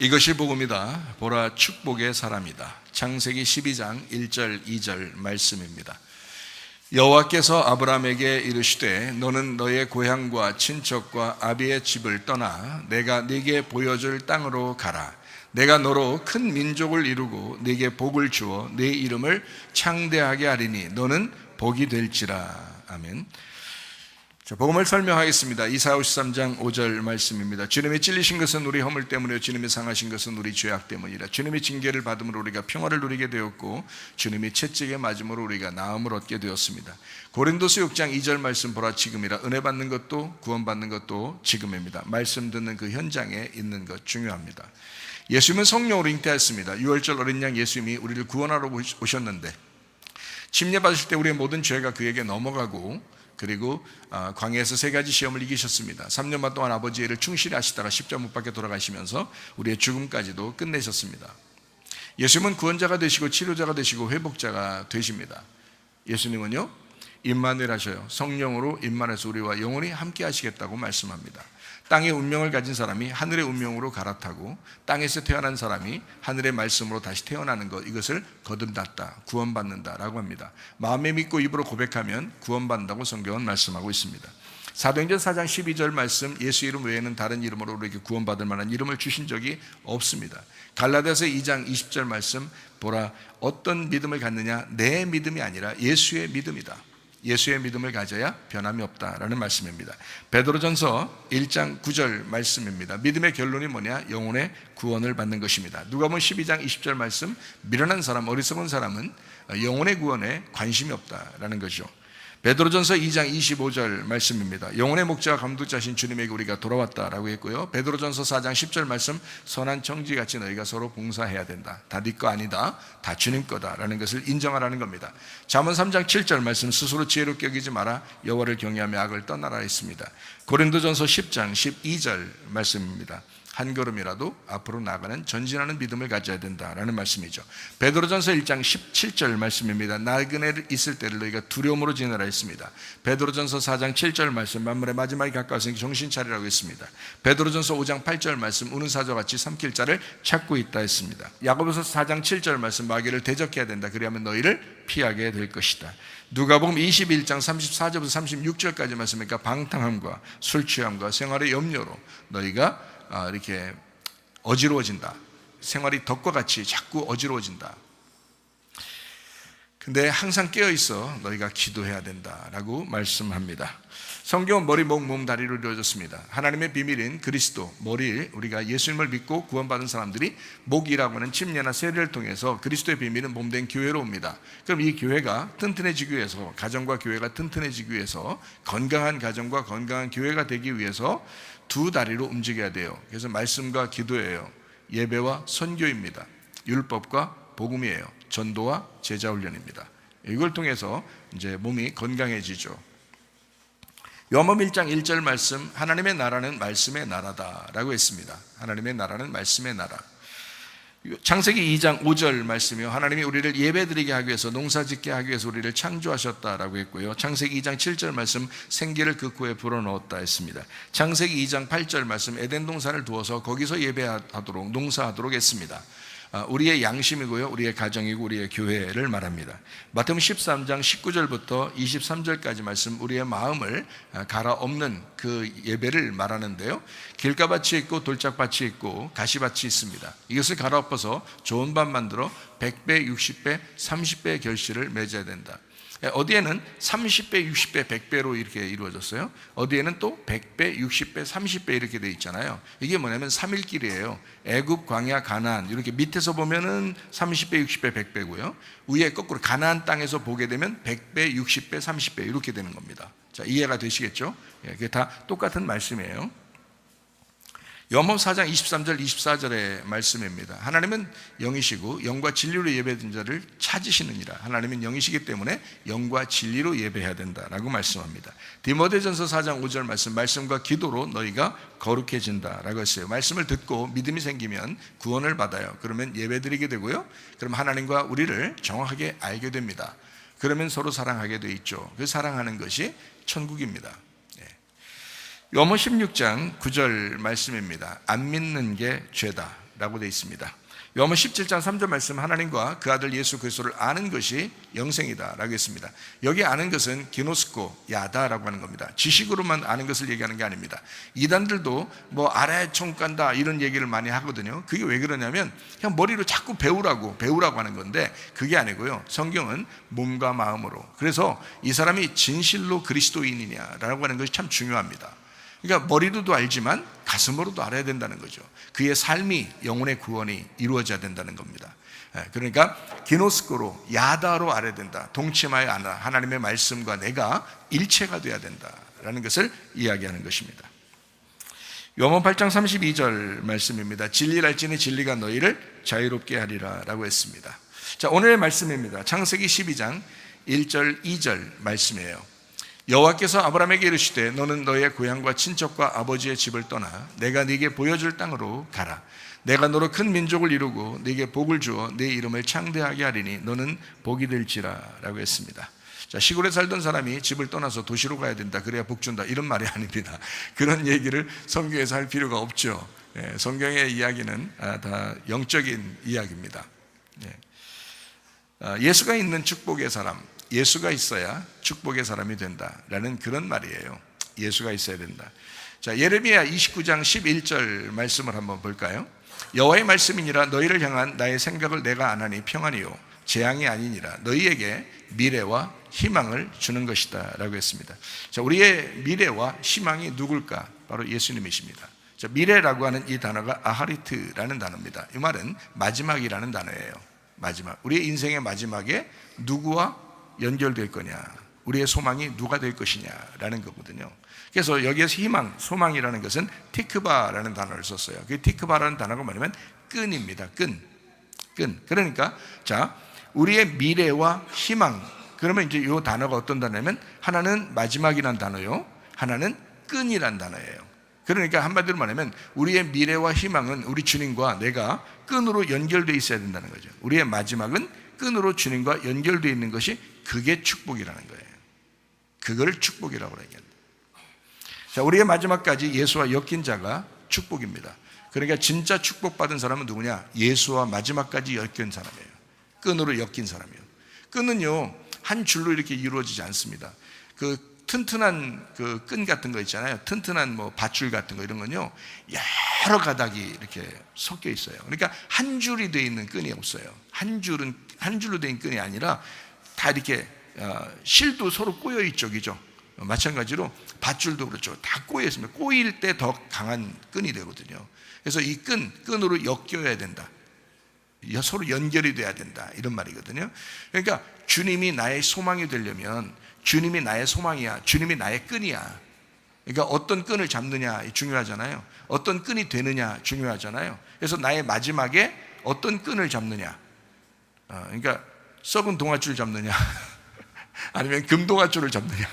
이것이 복음이다. 보라, 축복의 사람이다. 창세기 12장 1절 2절 말씀입니다. 여호와께서 아브라함에게 이르시되 너는 너의 고향과 친척과 아비의 집을 떠나 내가 네게 보여줄 땅으로 가라. 내가 너로 큰 민족을 이루고 네게 복을 주어 네 이름을 창대하게 하리니 너는 복이 될지라. 아멘. 자, 복음을 설명하겠습니다. 이사야 53장 5절 말씀입니다. 주님이 찔리신 것은 우리 허물 때문이요 주님이 상하신 것은 우리 죄악 때문이라. 주님이 징계를 받음으로 우리가 평화를 누리게 되었고 주님이 채찍에 맞음으로 우리가 나음을 얻게 되었습니다. 고린도서 6장 2절 말씀 보라 지금이라. 은혜 받는 것도 구원받는 것도 지금입니다. 말씀 듣는 그 현장에 있는 것 중요합니다. 예수님은 성령으로 잉태하였습니다. 유월절 어린 양 예수님이 우리를 구원하러 오셨는데 침례 받으실 때 우리의 모든 죄가 그에게 넘어가고 그리고 광야에서 3가지 시험을 이기셨습니다. 3년 반 동안 아버지의 일을 충실히 하시다가 십자가 못 박혀 돌아가시면서 우리의 죽음까지도 끝내셨습니다. 예수님은 구원자가 되시고 치료자가 되시고 회복자가 되십니다. 예수님은요 임마누엘 하셔요. 성령으로 임만해서 우리와 영원히 함께 하시겠다고 말씀합니다. 땅의 운명을 가진 사람이 하늘의 운명으로 갈아타고 땅에서 태어난 사람이 하늘의 말씀으로 다시 태어나는 것, 이것을 거듭났다, 구원받는다라고 합니다. 마음에 믿고 입으로 고백하면 구원받는다고 성경은 말씀하고 있습니다. 사도행전 4장 12절 말씀, 예수 이름 외에는 다른 이름으로 우리에게 구원받을 만한 이름을 주신 적이 없습니다. 갈라디아서 2장 20절 말씀, 보라 어떤 믿음을 갖느냐, 내 믿음이 아니라 예수의 믿음이다. 예수의 믿음을 가져야 변함이 없다라는 말씀입니다. 베드로전서 1장 9절 말씀입니다. 믿음의 결론이 뭐냐? 영혼의 구원을 받는 것입니다. 누가복음 12장 20절 말씀, 미련한 사람, 어리석은 사람은 영혼의 구원에 관심이 없다라는 것이죠. 베드로전서 2장 25절 말씀입니다. 영혼의 목자와 감독자신 주님에게 우리가 돌아왔다라고 했고요. 베드로전서 4장 10절 말씀, 선한 청지같이 너희가 서로 봉사해야 된다. 다 네 거 아니다. 다 주님 거다라는 것을 인정하라는 겁니다. 잠언 3장 7절 말씀, 스스로 지혜롭게 여기지 마라. 여호와를 경외하며 악을 떠나라 했습니다. 고린도전서 10장 12절 말씀입니다. 한 걸음이라도 앞으로 나가는 전진하는 믿음을 가져야 된다라는 말씀이죠. 베드로전서 1장 17절 말씀입니다. 나그네 있을 때를 너희가 두려움으로 지내라 했습니다. 베드로전서 4장 7절 말씀, 만물의 마지막이 가까웠으니 정신 차리라고 했습니다. 베드로전서 5장 8절 말씀, 우는 사자같이 삼킬 자를 찾고 있다 했습니다. 야고보서 4장 7절 말씀, 마귀를 대적해야 된다. 그리하면 너희를 피하게 될 것이다. 누가복음 21장 34절부터 36절까지 말씀이니까 방탕함과 술 취함과 생활의 염려로 너희가 이렇게 어지러워진다. 생활이 덕과 같이 자꾸 어지러워진다. 근데 항상 깨어있어 너희가 기도해야 된다라고 말씀합니다. 성경은 머리, 목, 몸, 다리로 이루어졌습니다. 하나님의 비밀인 그리스도, 머리, 우리가 예수님을 믿고 구원받은 사람들이 목이라고 하는 침례나 세례를 통해서 그리스도의 비밀은 몸된 교회로 옵니다. 그럼 이 교회가 튼튼해지기 위해서, 가정과 교회가 튼튼해지기 위해서, 건강한 가정과 건강한 교회가 되기 위해서 두 다리로 움직여야 돼요. 그래서 말씀과 기도예요. 예배와 선교입니다. 율법과 복음이에요. 전도와 제자 훈련입니다. 이걸 통해서 이제 몸이 건강해지죠. 요한복음 1장 1절 말씀, 하나님의 나라는 말씀의 나라다라고 했습니다. 하나님의 나라는 말씀의 나라. 창세기 2장 5절 말씀이요. 하나님이 우리를 예배드리게 하기 위해서, 농사짓게 하기 위해서 우리를 창조하셨다라고 했고요. 창세기 2장 7절 말씀, 생기를 그 코에 불어넣었다 했습니다. 창세기 2장 8절 말씀, 에덴 동산을 두어서 거기서 예배하도록, 농사하도록 했습니다. 우리의 양심이고요, 우리의 가정이고 우리의 교회를 말합니다. 마태복음 13장 19절부터 23절까지 말씀, 우리의 마음을 갈아엎는 그 예배를 말하는데요. 길가밭이 있고 돌짝밭이 있고 가시밭이 있습니다. 이것을 갈아엎어서 좋은 밭 만들어 100배, 60배, 30배의 결실을 맺어야 된다. 어디에는 30배, 60배, 100배로 이렇게 이루어졌어요. 어디에는 또 100배, 60배, 30배 이렇게 되어 있잖아요. 이게 뭐냐면 3일길이에요. 애굽, 광야, 가나안. 이렇게 밑에서 보면은 30배, 60배, 100배고요. 위에 거꾸로 가나안 땅에서 보게 되면 100배, 60배, 30배 이렇게 되는 겁니다. 자, 이해가 되시겠죠? 그게 다 똑같은 말씀이에요. 요한복음 4장 23절 24절의 말씀입니다. 하나님은 영이시고 영과 진리로 예배드린 자를 찾으시느니라. 하나님은 영이시기 때문에 영과 진리로 예배해야 된다라고 말씀합니다. 디모데전서 4장 5절 말씀, 말씀과 기도로 너희가 거룩해진다라고 했어요. 말씀을 듣고 믿음이 생기면 구원을 받아요. 그러면 예배드리게 되고요. 그럼 하나님과 우리를 정확하게 알게 됩니다. 그러면 서로 사랑하게 돼 있죠. 그 사랑하는 것이 천국입니다. 요한복음 16장 9절 말씀입니다. 안 믿는 게 죄다. 라고 되어 있습니다. 요한복음 17장 3절 말씀, 하나님과 그 아들 예수 그리스도를 아는 것이 영생이다 라고 했습니다. 여기 아는 것은 기노스코, 야다라고 하는 겁니다. 지식으로만 아는 것을 얘기하는 게 아닙니다. 이단들도 뭐 알아야 천국 간다 이런 얘기를 많이 하거든요. 그게 왜 그러냐면 그냥 머리로 자꾸 배우라고 하는 건데 그게 아니고요. 성경은 몸과 마음으로, 그래서 이 사람이 진실로 그리스도인이냐라고 하는 것이 참 중요합니다. 그러니까 머리로도 알지만 가슴으로도 알아야 된다는 거죠. 그의 삶이, 영혼의 구원이 이루어져야 된다는 겁니다. 그러니까 기노스코로, 야다로 알아야 된다. 동침하여 아나, 하나님의 말씀과 내가 일체가 되어야 된다라는 것을 이야기하는 것입니다. 요한복음 8장 32절 말씀입니다. 진리를 알지니 진리가 너희를 자유롭게 하리라 라고 했습니다. 자, 오늘의 말씀입니다. 창세기 12장 1절 2절 말씀이에요. 여호와께서 아브라함에게 이르시되 너는 너의 고향과 친척과 아버지의 집을 떠나 내가 네게 보여줄 땅으로 가라. 내가 너로 큰 민족을 이루고 네게 복을 주어 네 이름을 창대하게 하리니 너는 복이 될지라 라고 했습니다. 자, 시골에 살던 사람이 집을 떠나서 도시로 가야 된다, 그래야 복 준다, 이런 말이 아닙니다. 그런 얘기를 성경에서 할 필요가 없죠. 성경의 이야기는 다 영적인 이야기입니다. 예수가 있는 축복의 사람, 예수가 있어야 축복의 사람이 된다라는 그런 말이에요. 예수가 있어야 된다. 자, 예레미야 29장 11절 말씀을 한번 볼까요? 여호와의 말씀이니라 너희를 향한 나의 생각을 내가 아나니 평안이요 재앙이 아니니라 너희에게 미래와 희망을 주는 것이다 라고 했습니다. 자, 우리의 미래와 희망이 누굴까? 바로 예수님이십니다. 자, 미래라고 하는 이 단어가 아하리트라는 단어입니다. 이 말은 마지막이라는 단어예요. 마지막, 우리의 인생의 마지막에 누구와 연결될 거냐, 우리의 소망이 누가 될 것이냐라는 거거든요. 그래서 여기에서 희망, 소망이라는 것은 티크바라는 단어를 썼어요. 그 티크바라는 단어가 뭐냐면 끈입니다. 끈. 그러니까 자, 우리의 미래와 희망, 그러면 이제 이 단어가 어떤 단어냐면 하나는 마지막이라는 단어요, 하나는 끈이라는 단어예요. 그러니까 한마디로 말하면 우리의 미래와 희망은 우리 주님과 내가 끈으로 연결되어 있어야 된다는 거죠. 우리의 마지막은 끈으로 주님과 연결되어 있는 것이, 그게 축복이라는 거예요. 그걸 축복이라고 얘기합니다. 자, 우리의 마지막까지 예수와 엮인 자가 축복입니다. 그러니까 진짜 축복받은 사람은 누구냐? 예수와 마지막까지 엮인 사람이에요. 끈으로 엮인 사람이에요. 끈은요, 한 줄로 이렇게 이루어지지 않습니다. 그 튼튼한 그 끈 같은 거 있잖아요. 튼튼한 뭐 밧줄 같은 거, 이런 건요, 여러 가닥이 이렇게 섞여 있어요. 그러니까 한 줄이 되어 있는 끈이 없어요. 한 줄은 한 줄로 된 끈이 아니라 다 이렇게 실도 서로 꼬여 있죠, 그죠? 마찬가지로 밧줄도 그렇죠. 다 꼬여 있습니다. 꼬일 때 더 강한 끈이 되거든요. 그래서 이 끈으로 엮여야 된다. 서로 연결이 돼야 된다, 이런 말이거든요. 그러니까 주님이 나의 소망이 되려면, 주님이 나의 소망이야, 주님이 나의 끈이야. 그러니까 어떤 끈을 잡느냐 중요하잖아요. 어떤 끈이 되느냐 중요하잖아요. 그래서 나의 마지막에 어떤 끈을 잡느냐, 그러니까 썩은 동아줄 잡느냐 아니면 금동아줄을 잡느냐.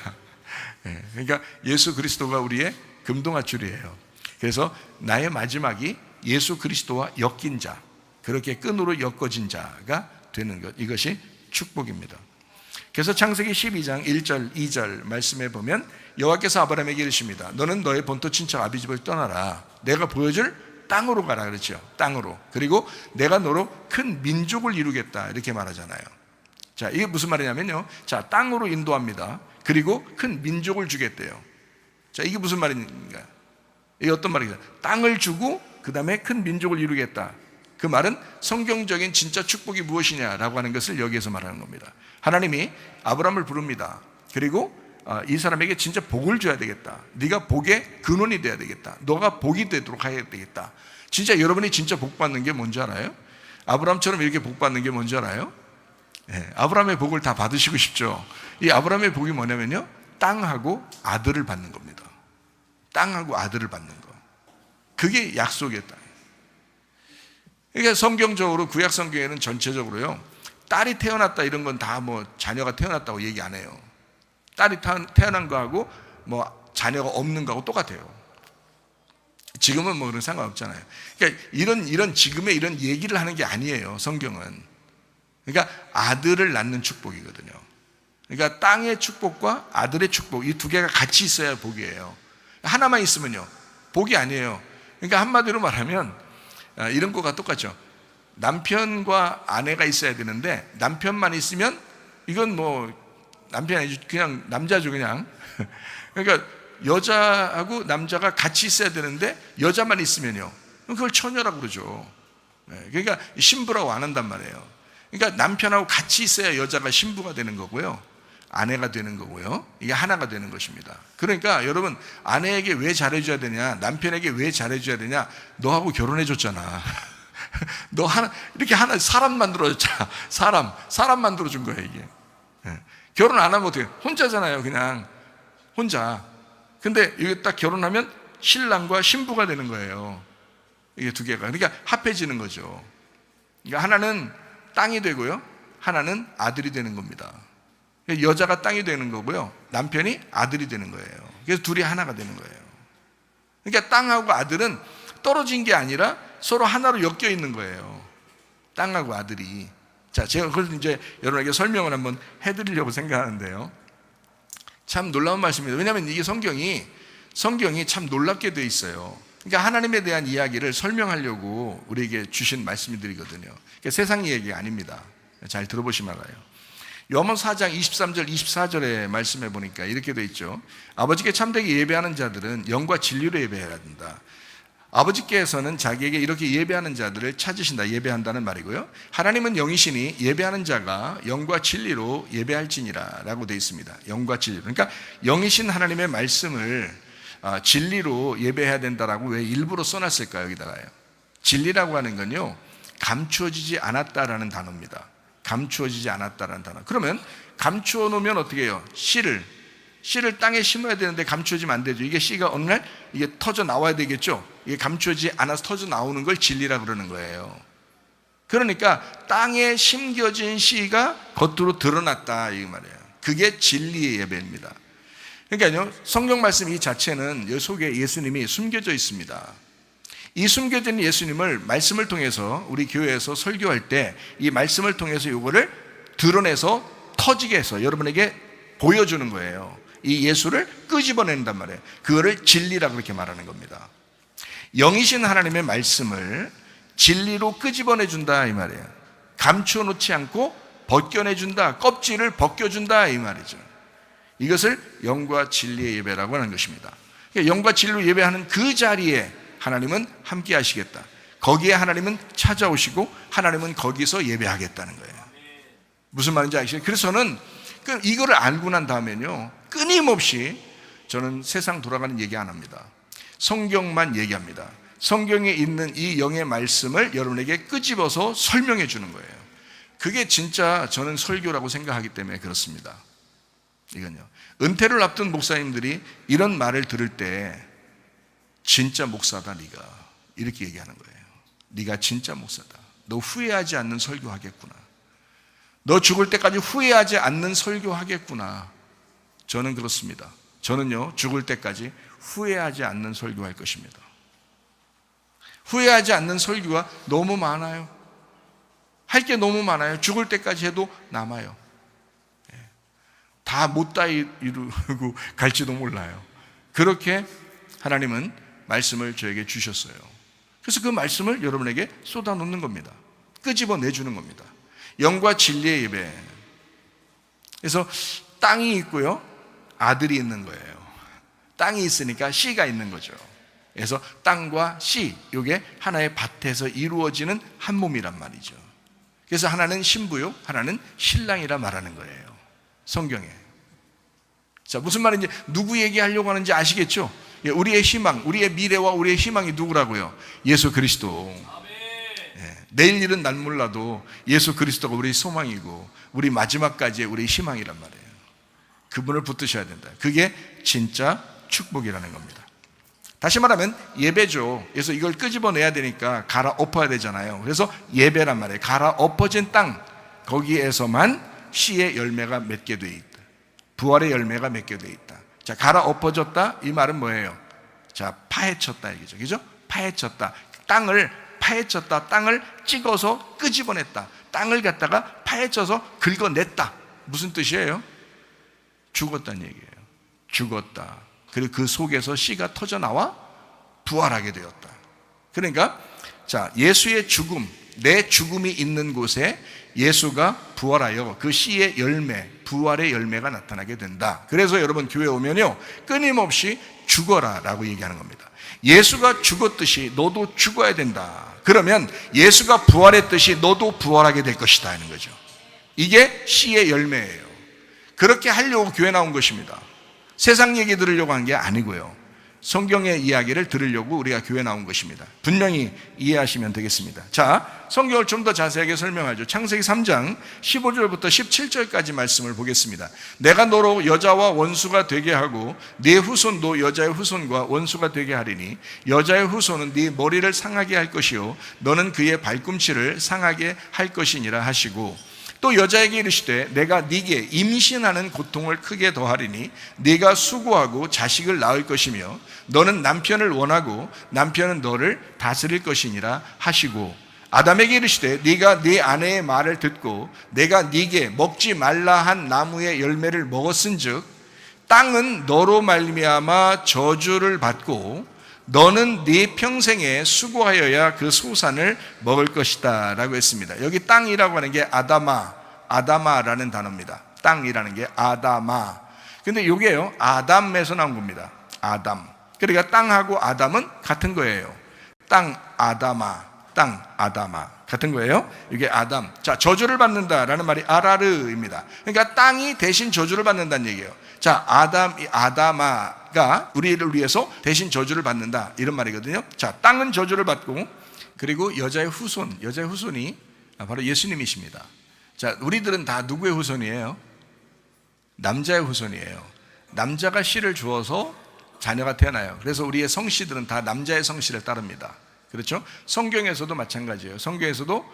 그러니까 예수 그리스도가 우리의 금동아줄이에요. 그래서 나의 마지막이 예수 그리스도와 엮인 자, 그렇게 끈으로 엮어진 자가 되는 것, 이것이 축복입니다. 그래서 창세기 12장 1절 2절 말씀에 보면 여호와께서 아브라함에게 이르십니다. 너는 너의 본토 친척 아비집을 떠나라. 내가 보여줄 땅으로 가라, 그렇죠? 땅으로. 그리고 내가 너로 큰 민족을 이루겠다, 이렇게 말하잖아요. 자, 이게 무슨 말이냐면요, 자, 땅으로 인도합니다. 그리고 큰 민족을 주겠대요. 자, 이게 무슨 말인가? 이게 어떤 말이냐? 땅을 주고 그 다음에 큰 민족을 이루겠다. 그 말은 성경적인 진짜 축복이 무엇이냐라고 하는 것을 여기에서 말하는 겁니다. 하나님이 아브라함을 부릅니다. 그리고 이 사람에게 진짜 복을 줘야 되겠다. 네가 복의 근원이 돼야 되겠다. 너가 복이 되도록 해야 되겠다. 진짜 여러분이 진짜 복 받는 게 뭔지 알아요? 아브라함처럼 이렇게 복 받는 게 뭔지 알아요? 아브라함의 복을 다 받으시고 싶죠. 이 아브라함의 복이 뭐냐면요, 땅하고 아들을 받는 겁니다. 땅하고 아들을 받는 거, 그게 약속의 땅. 그러니까 성경적으로, 구약 성경에는 전체적으로요, 딸이 태어났다 이런 건 다 뭐 자녀가 태어났다고 얘기 안 해요. 딸이 태어난 거하고 뭐 자녀가 없는 거하고 똑같아요. 지금은 뭐 그런 상관없잖아요. 그러니까 이런 지금의 이런 얘기를 하는 게 아니에요, 성경은. 그러니까 아들을 낳는 축복이거든요. 그러니까 땅의 축복과 아들의 축복, 이 두 개가 같이 있어야 복이에요. 하나만 있으면요, 복이 아니에요. 그러니까 한마디로 말하면 이런 거가 똑같죠. 남편과 아내가 있어야 되는데 남편만 있으면 이건 뭐 남편이 아니죠. 그냥 남자죠, 그냥. 그러니까 여자하고 남자가 같이 있어야 되는데 여자만 있으면요, 그걸 처녀라고 그러죠. 그러니까 신부라고 안 한단 말이에요. 그러니까 남편하고 같이 있어야 여자가 신부가 되는 거고요, 아내가 되는 거고요. 이게 하나가 되는 것입니다. 그러니까 여러분, 아내에게 왜 잘해줘야 되냐, 남편에게 왜 잘해줘야 되냐? 너하고 결혼해줬잖아. 너 하나, 이렇게 하나, 사람 만들어줬잖아. 사람 만들어준 거야, 이게. 결혼 안 하면 어떻게, 혼자잖아요, 그냥. 혼자. 근데 이게 딱 결혼하면 신랑과 신부가 되는 거예요. 이게 두 개가. 그러니까 합해지는 거죠. 그러니까 하나는 땅이 되고요, 하나는 아들이 되는 겁니다. 여자가 땅이 되는 거고요, 남편이 아들이 되는 거예요. 그래서 둘이 하나가 되는 거예요. 그러니까 땅하고 아들은 떨어진 게 아니라 서로 하나로 엮여 있는 거예요. 땅하고 아들이. 자, 제가 그걸 이제 여러분에게 설명을 한번 해드리려고 생각하는데요. 참 놀라운 말씀입니다. 왜냐하면 이게 성경이 참 놀랍게 되어 있어요. 그러니까 하나님에 대한 이야기를 설명하려고 우리에게 주신 말씀들이거든요. 그러니까 세상 얘기가 아닙니다. 잘 들어보시면 알아요. 요한복음 4장 23절 24절에 말씀해 보니까 이렇게 되어 있죠. 아버지께 참되게 예배하는 자들은 영과 진리로 예배해야 된다. 아버지께서는 자기에게 이렇게 예배하는 자들을 찾으신다, 예배한다는 말이고요. 하나님은 영이시니 예배하는 자가 영과 진리로 예배할지니라 라고 되어 있습니다. 영과 진리로. 그러니까 영이신 하나님의 말씀을 진리로 예배해야 된다라고 왜 일부러 써놨을까요? 여기다가요. 진리라고 하는 건요, 감추어지지 않았다라는 단어입니다. 감추어지지 않았다라는 단어. 그러면 감추어 놓으면 어떻게 해요? 씨를 땅에 심어야 되는데 감추어지면 안 되죠. 이게 씨가 어느 날 이게 터져 나와야 되겠죠. 이게 감추어지지 않아서 터져 나오는 걸 진리라 그러는 거예요. 그러니까 땅에 심겨진 씨가 겉으로 드러났다, 이 말이에요. 그게 진리의 예배입니다. 그러니까요, 성경 말씀 이 자체는 이 속에 예수님이 숨겨져 있습니다. 이 숨겨진 예수님을 말씀을 통해서 우리 교회에서 설교할 때 이 말씀을 통해서 이거를 드러내서 터지게 해서 여러분에게 보여주는 거예요. 이 예수를 끄집어낸단 말이에요. 그거를 진리라고 그렇게 말하는 겁니다. 영이신 하나님의 말씀을 진리로 끄집어내준다, 이 말이에요. 감추어 놓지 않고 벗겨내준다, 껍질을 벗겨준다, 이 말이죠. 이것을 영과 진리의 예배라고 하는 것입니다. 영과 진리로 예배하는 그 자리에 하나님은 함께 하시겠다. 거기에 하나님은 찾아오시고 하나님은 거기서 예배하겠다는 거예요. 무슨 말인지 아시죠? 그래서 저는 이거를 알고 난 다음에는요, 끊임없이 저는 세상 돌아가는 얘기 안 합니다. 성경만 얘기합니다. 성경에 있는 이 영의 말씀을 여러분에게 끄집어서 설명해 주는 거예요. 그게 진짜 저는 설교라고 생각하기 때문에 그렇습니다. 이건요, 은퇴를 앞둔 목사님들이 이런 말을 들을 때 진짜 목사다 네가, 이렇게 얘기하는 거예요. 네가 진짜 목사다. 너 후회하지 않는 설교하겠구나. 너 죽을 때까지 후회하지 않는 설교하겠구나. 저는 그렇습니다. 저는요, 죽을 때까지 후회하지 않는 설교할 것입니다. 후회하지 않는 설교가 너무 많아요. 할 게 너무 많아요. 죽을 때까지 해도 남아요. 다 못다 이루고 갈지도 몰라요. 그렇게 하나님은 말씀을 저에게 주셨어요. 그래서 그 말씀을 여러분에게 쏟아놓는 겁니다. 끄집어 내주는 겁니다. 영과 진리의 예배. 그래서 땅이 있고요, 아들이 있는 거예요. 땅이 있으니까 씨가 있는 거죠. 그래서 땅과 씨, 이게 하나의 밭에서 이루어지는 한 몸이란 말이죠. 그래서 하나는 신부요, 하나는 신랑이라 말하는 거예요, 성경에. 자, 무슨 말인지, 누구 얘기하려고 하는지 아시겠죠? 우리의 희망, 우리의 미래와 우리의 희망이 누구라고요? 예수 그리스도. 내일 일은 난 몰라도 예수 그리스도가 우리의 소망이고 우리 마지막까지의 우리의 희망이란 말이에요. 그분을 붙드셔야 된다. 그게 진짜 축복이라는 겁니다. 다시 말하면 예배죠. 그래서 이걸 끄집어내야 되니까 갈아엎어야 되잖아요. 그래서 예배란 말이에요. 갈아엎어진 땅, 거기에서만 씨의 열매가 맺게 돼 있다. 부활의 열매가 맺게 돼 있다. 자, 갈아엎어졌다, 이 말은 뭐예요? 자, 파헤쳤다 얘기죠. 그죠? 파헤쳤다. 땅을 파헤쳤다. 땅을 찍어서 끄집어냈다. 땅을 갖다가 파헤쳐서 긁어냈다. 무슨 뜻이에요? 죽었다는 얘기예요. 죽었다. 그리고 그 속에서 씨가 터져 나와 부활하게 되었다. 그러니까 자, 예수의 죽음, 내 죽음이 있는 곳에 예수가 부활하여 그 씨의 열매, 부활의 열매가 나타나게 된다. 그래서 여러분 교회 오면요, 끊임없이 죽어라 라고 얘기하는 겁니다. 예수가 죽었듯이 너도 죽어야 된다. 그러면 예수가 부활했듯이 너도 부활하게 될 것이다 하는 거죠. 이게 씨의 열매예요. 그렇게 하려고 교회 나온 것입니다. 세상 얘기 들으려고 한 게 아니고요, 성경의 이야기를 들으려고 우리가 교회 나온 것입니다. 분명히 이해하시면 되겠습니다. 자, 성경을 좀 더 자세하게 설명하죠. 창세기 3장 15절부터 17절까지 말씀을 보겠습니다. 내가 너로 여자와 원수가 되게 하고 네 후손도 여자의 후손과 원수가 되게 하리니 여자의 후손은 네 머리를 상하게 할 것이요 너는 그의 발꿈치를 상하게 할 것이니라 하시고, 또 여자에게 이르시되 내가 네게 임신하는 고통을 크게 더하리니 네가 수고하고 자식을 낳을 것이며 너는 남편을 원하고 남편은 너를 다스릴 것이니라 하시고, 아담에게 이르시되 네가 네 아내의 말을 듣고 내가 네게 먹지 말라 한 나무의 열매를 먹었은즉 땅은 너로 말미암아 저주를 받고 너는 네 평생에 수고하여야 그 소산을 먹을 것이다 라고 했습니다. 여기 땅이라고 하는 게 아다마라는 단어입니다. 땅이라는 게 아다마. 근데 이게요, 아담에서 나온 겁니다. 아담. 그러니까 땅하고 아담은 같은 거예요. 땅 아다마 같은 거예요. 이게 아담. 자, 저주를 받는다라는 말이 아라르입니다. 그러니까 땅이 대신 저주를 받는다는 얘기예요. 자, 아다마가 우리를 위해서 대신 저주를 받는다, 이런 말이거든요. 자, 땅은 저주를 받고, 그리고 여자의 후손이 바로 예수님이십니다. 자, 우리들은 다 누구의 후손이에요? 남자의 후손이에요. 남자가 씨를 주어서 자녀가 태어나요. 그래서 우리의 성씨들은 다 남자의 성씨를 따릅니다. 그렇죠? 성경에서도 마찬가지예요. 성경에서도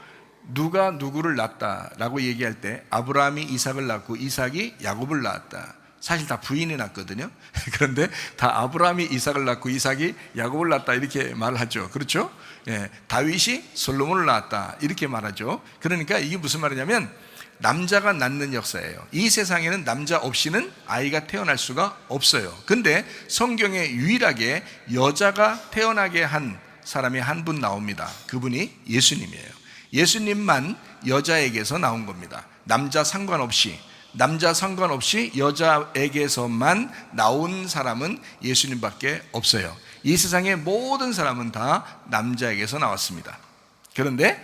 누가 누구를 낳았다라고 얘기할 때 아브라함이 이삭을 낳고 이삭이 야곱을 낳았다. 사실 다 부인이 낳거든요. 그런데 다 아브라함이 이삭을 낳고 이삭이 야곱을 낳았다 이렇게 말을 하죠. 그렇죠? 예, 다윗이 솔로몬을 낳았다 이렇게 말하죠. 그러니까 이게 무슨 말이냐면 남자가 낳는 역사예요. 이 세상에는 남자 없이는 아이가 태어날 수가 없어요. 근데 성경에 유일하게 여자가 태어나게 한 사람이 한 분 나옵니다. 그분이 예수님이에요. 예수님만 여자에게서 나온 겁니다. 남자 상관없이 여자에게서만 나온 사람은 예수님밖에 없어요. 이 세상의 모든 사람은 다 남자에게서 나왔습니다. 그런데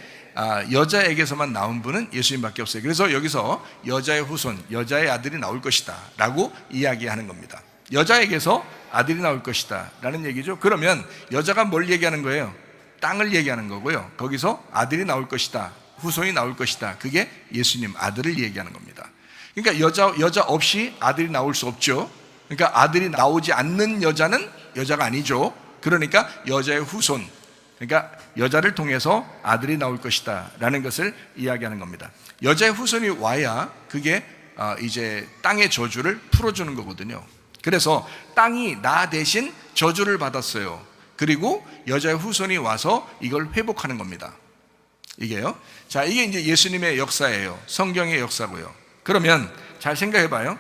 여자에게서만 나온 분은 예수님밖에 없어요. 그래서 여기서 여자의 후손, 여자의 아들이 나올 것이다 라고 이야기하는 겁니다. 여자에게서 아들이 나올 것이다 라는 얘기죠. 그러면 여자가 뭘 얘기하는 거예요? 땅을 얘기하는 거고요. 거기서 아들이 나올 것이다, 후손이 나올 것이다, 그게 예수님 아들을 얘기하는 겁니다. 그러니까 여자 없이 아들이 나올 수 없죠. 그러니까 아들이 나오지 않는 여자는 여자가 아니죠. 그러니까 여자의 후손, 그러니까 여자를 통해서 아들이 나올 것이다 라는 것을 이야기하는 겁니다. 여자의 후손이 와야 그게 이제 땅의 저주를 풀어주는 거거든요. 그래서 땅이 나 대신 저주를 받았어요. 그리고 여자의 후손이 와서 이걸 회복하는 겁니다. 이게요. 자, 이게 이제 예수님의 역사예요. 성경의 역사고요. 그러면 잘 생각해 봐요.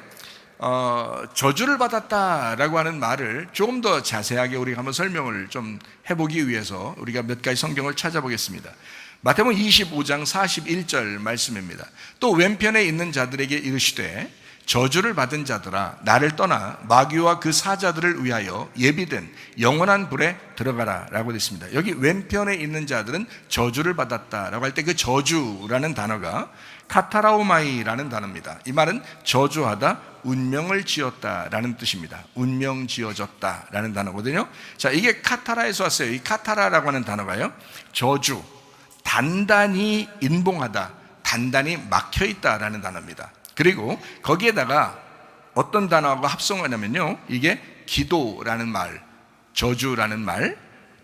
저주를 받았다라고 하는 말을 조금 더 자세하게 우리가 한번 설명을 좀 해보기 위해서 우리가 몇 가지 성경을 찾아보겠습니다. 마태복음 25장 41절 말씀입니다. 또 왼편에 있는 자들에게 이르시되 저주를 받은 자들아 나를 떠나 마귀와 그 사자들을 위하여 예비된 영원한 불에 들어가라 라고 되어 있습니다. 여기 왼편에 있는 자들은 저주를 받았다라고 할 때 그 저주라는 단어가 카타라오마이라는 단어입니다. 이 말은 저주하다, 운명을 지었다라는 뜻입니다. 운명 지어졌다라는 단어거든요. 자, 이게 카타라에서 왔어요. 이 카타라라고 하는 단어가요, 저주, 단단히 인봉하다, 단단히 막혀있다라는 단어입니다. 그리고 거기에다가 어떤 단어하고 합성하냐면요, 이게 기도라는 말, 저주라는 말,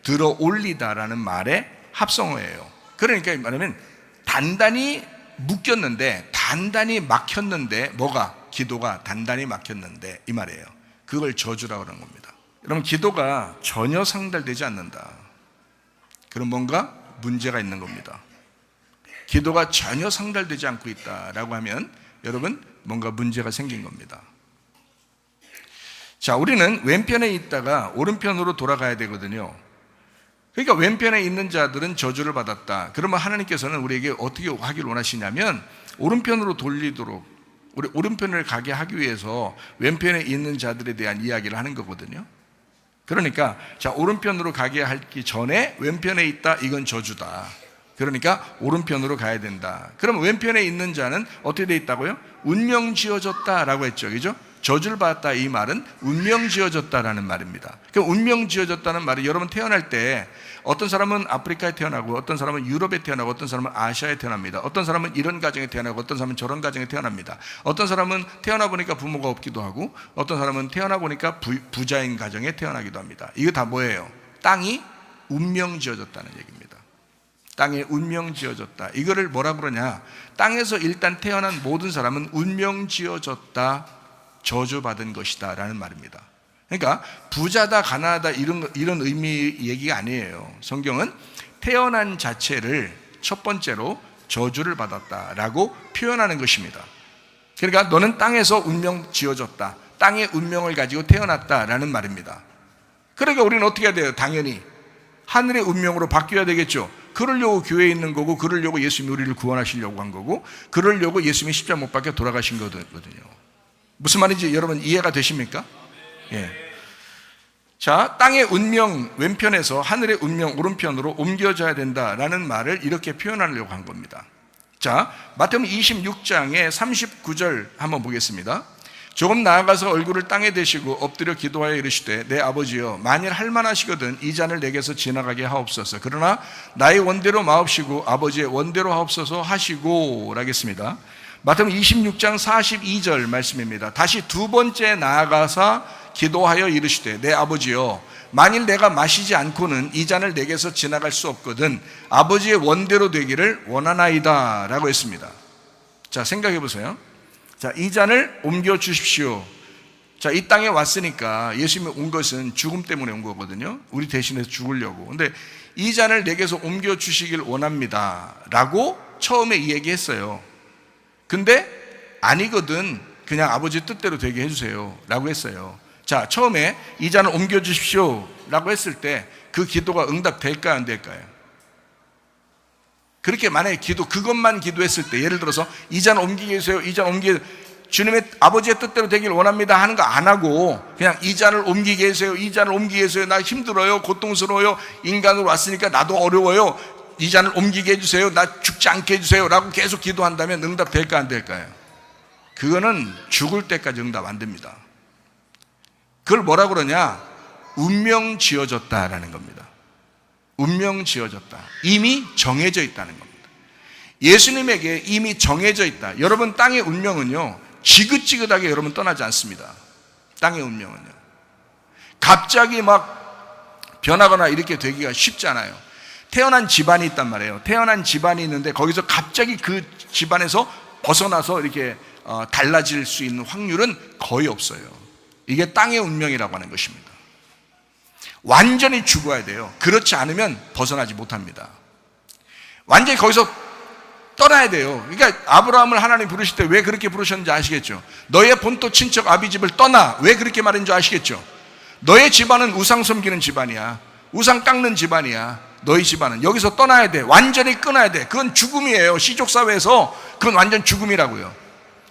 들어 올리다라는 말의 합성어예요. 그러니까 말하면 단단히 묶였는데, 단단히 막혔는데, 뭐가? 기도가 단단히 막혔는데 이 말이에요. 그걸 저주라고 하는 겁니다. 여러분, 기도가 전혀 상달되지 않는다, 그럼 뭔가 문제가 있는 겁니다. 기도가 전혀 상달되지 않고 있다라고 하면 여러분, 뭔가 문제가 생긴 겁니다. 자, 우리는 왼편에 있다가 오른편으로 돌아가야 되거든요. 그러니까 왼편에 있는 자들은 저주를 받았다. 그러면 하나님께서는 우리에게 어떻게 하기를 원하시냐면 오른편으로 돌리도록, 우리 오른편을 가게 하기 위해서 왼편에 있는 자들에 대한 이야기를 하는 거거든요. 그러니까 자, 오른편으로 가게 하기 전에 왼편에 있다, 이건 저주다. 그러니까 오른편으로 가야 된다. 그럼 왼편에 있는 자는 어떻게 돼 있다고요? 운명 지어졌다라고 했죠, 그죠? 저주를 받았다, 이 말은 운명 지어졌다라는 말입니다. 그 운명 지어졌다는 말이, 여러분 태어날 때 어떤 사람은 아프리카에 태어나고, 어떤 사람은 유럽에 태어나고, 어떤 사람은 아시아에 태어납니다. 어떤 사람은 이런 가정에 태어나고, 어떤 사람은 저런 가정에 태어납니다. 어떤 사람은 태어나 보니까 부모가 없기도 하고, 어떤 사람은 태어나 보니까 부자인 가정에 태어나기도 합니다. 이거 다 뭐예요? 땅이 운명 지어졌다는 얘기입니다. 땅에 운명 지어졌다. 이거를 뭐라 그러냐? 땅에서 일단 태어난 모든 사람은 운명 지어졌다, 저주받은 것이다 라는 말입니다. 그러니까 부자다, 가난하다 이런 의미 얘기가 아니에요. 성경은 태어난 자체를 첫 번째로 저주를 받았다라고 표현하는 것입니다. 그러니까 너는 땅에서 운명 지어졌다, 땅의 운명을 가지고 태어났다라는 말입니다. 그러니까 우리는 어떻게 해야 돼요? 당연히 하늘의 운명으로 바뀌어야 되겠죠. 그러려고 교회에 있는 거고, 그러려고 예수님이 우리를 구원하시려고 한 거고, 그러려고 예수님이 십자가 못 박혀 돌아가신 거거든요. 무슨 말인지 여러분 이해가 되십니까? 예. 자, 땅의 운명 왼편에서 하늘의 운명 오른편으로 옮겨져야 된다라는 말을 이렇게 표현하려고 한 겁니다. 자, 마태복음 26장의 39절 한번 보겠습니다. 조금 나아가서 얼굴을 땅에 대시고 엎드려 기도하여 이르시되, 내 아버지여, 만일 할만하시거든 이 잔을 내게서 지나가게 하옵소서. 그러나 나의 원대로 마옵시고 아버지의 원대로 하옵소서 하시고 라겠습니다. 마태복음 26장 42절 말씀입니다. 다시 두 번째 나아가서 기도하여 이르시되, 내 아버지여, 만일 내가 마시지 않고는 이 잔을 내게서 지나갈 수 없거든 아버지의 원대로 되기를 원하나이다 라고 했습니다. 자, 생각해 보세요. 자, 이 잔을 옮겨 주십시오. 자, 이 땅에 왔으니까 예수님이 온 것은 죽음 때문에 온 거거든요. 우리 대신해서 죽으려고. 근데 이 잔을 내게서 옮겨 주시길 원합니다 라고 처음에 이야기했어요. 근데 아니거든, 그냥 아버지 뜻대로 되게 해주세요 라고 했어요. 자, 처음에 이 잔을 옮겨 주십시오 라고 했을 때 그 기도가 응답될까요, 안 될까요? 그렇게 만약에 그것만 기도했을 때, 예를 들어서 이 잔 옮기게 해주세요, 이 잔 옮기게, 주님의 아버지의 뜻대로 되길 원합니다 하는 거 안 하고 그냥 이 잔을 옮기게 해주세요, 이 잔을 옮기게 해주세요, 나 힘들어요, 고통스러워요, 인간으로 왔으니까 나도 어려워요, 이 잔을 옮기게 해주세요, 나 죽지 않게 해주세요 라고 계속 기도한다면 응답될까, 안 될까요? 그거는 죽을 때까지 응답 안 됩니다. 그걸 뭐라 그러냐? 운명 지어졌다라는 겁니다. 운명 지어졌다. 이미 정해져 있다는 겁니다. 예수님에게 이미 정해져 있다. 여러분, 땅의 운명은요, 지긋지긋하게 여러분 떠나지 않습니다. 땅의 운명은요. 갑자기 막 변하거나 이렇게 되기가 쉽지 않아요. 태어난 집안이 있단 말이에요. 태어난 집안이 있는데 거기서 갑자기 그 집안에서 벗어나서 이렇게 달라질 수 있는 확률은 거의 없어요. 이게 땅의 운명이라고 하는 것입니다. 완전히 죽어야 돼요. 그렇지 않으면 벗어나지 못합니다. 완전히 거기서 떠나야 돼요. 그러니까 아브라함을 하나님 부르실 때 왜 그렇게 부르셨는지 아시겠죠? 너의 본토 친척 아비집을 떠나. 왜 그렇게 말했는지 아시겠죠? 너의 집안은 우상 섬기는 집안이야. 우상 깎는 집안이야. 너희 집안은 여기서 떠나야 돼. 완전히 끊어야 돼. 그건 죽음이에요. 시족사회에서 그건 완전 죽음이라고요.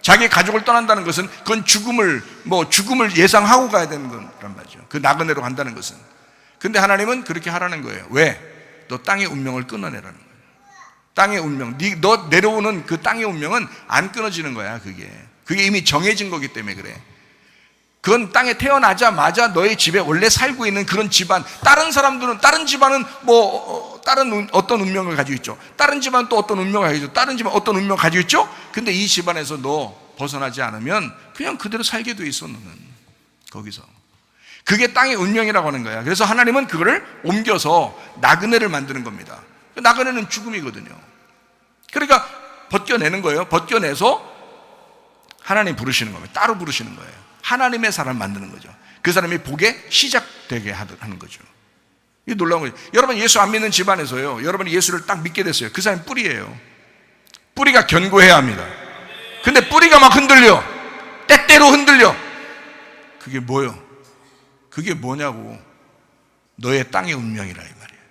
자기 가족을 떠난다는 것은 그건 죽음을 예상하고 가야 되는 거란 말이죠. 그 나그네로 간다는 것은. 근데 하나님은 그렇게 하라는 거예요. 왜? 너 땅의 운명을 끊어내라는 거예요. 땅의 운명, 너 내려오는 그 땅의 운명은 안 끊어지는 거야. 그게 이미 정해진 거기 때문에 그래. 그건 땅에 태어나자마자 너의 집에 원래 살고 있는 그런 집안, 다른 집안은 다른 어떤 운명을 가지고 있죠. 다른 집안은 또 어떤 운명을 가지고 있죠. 다른 집안은 어떤 운명을 가지고 있죠. 근데 이 집안에서 너 벗어나지 않으면 그냥 그대로 살게 돼 있어, 너는. 거기서. 그게 땅의 운명이라고 하는 거야. 그래서 하나님은 그거를 옮겨서 나그네를 만드는 겁니다. 나그네는 죽음이거든요. 그러니까 벗겨내는 거예요. 벗겨내서 하나님 부르시는 겁니다. 따로 부르시는 거예요. 하나님의 사람을 만드는 거죠. 그 사람이 복에 시작되게 하는 거죠. 이게 놀라운 거죠. 여러분, 예수 안 믿는 집안에서요, 여러분이 예수를 딱 믿게 됐어요. 그 사람이 뿌리예요. 뿌리가 견고해야 합니다. 근데 뿌리가 막 흔들려. 때때로 흔들려. 그게 뭐요? 그게 뭐냐고. 너의 땅의 운명이라 이 말이에요.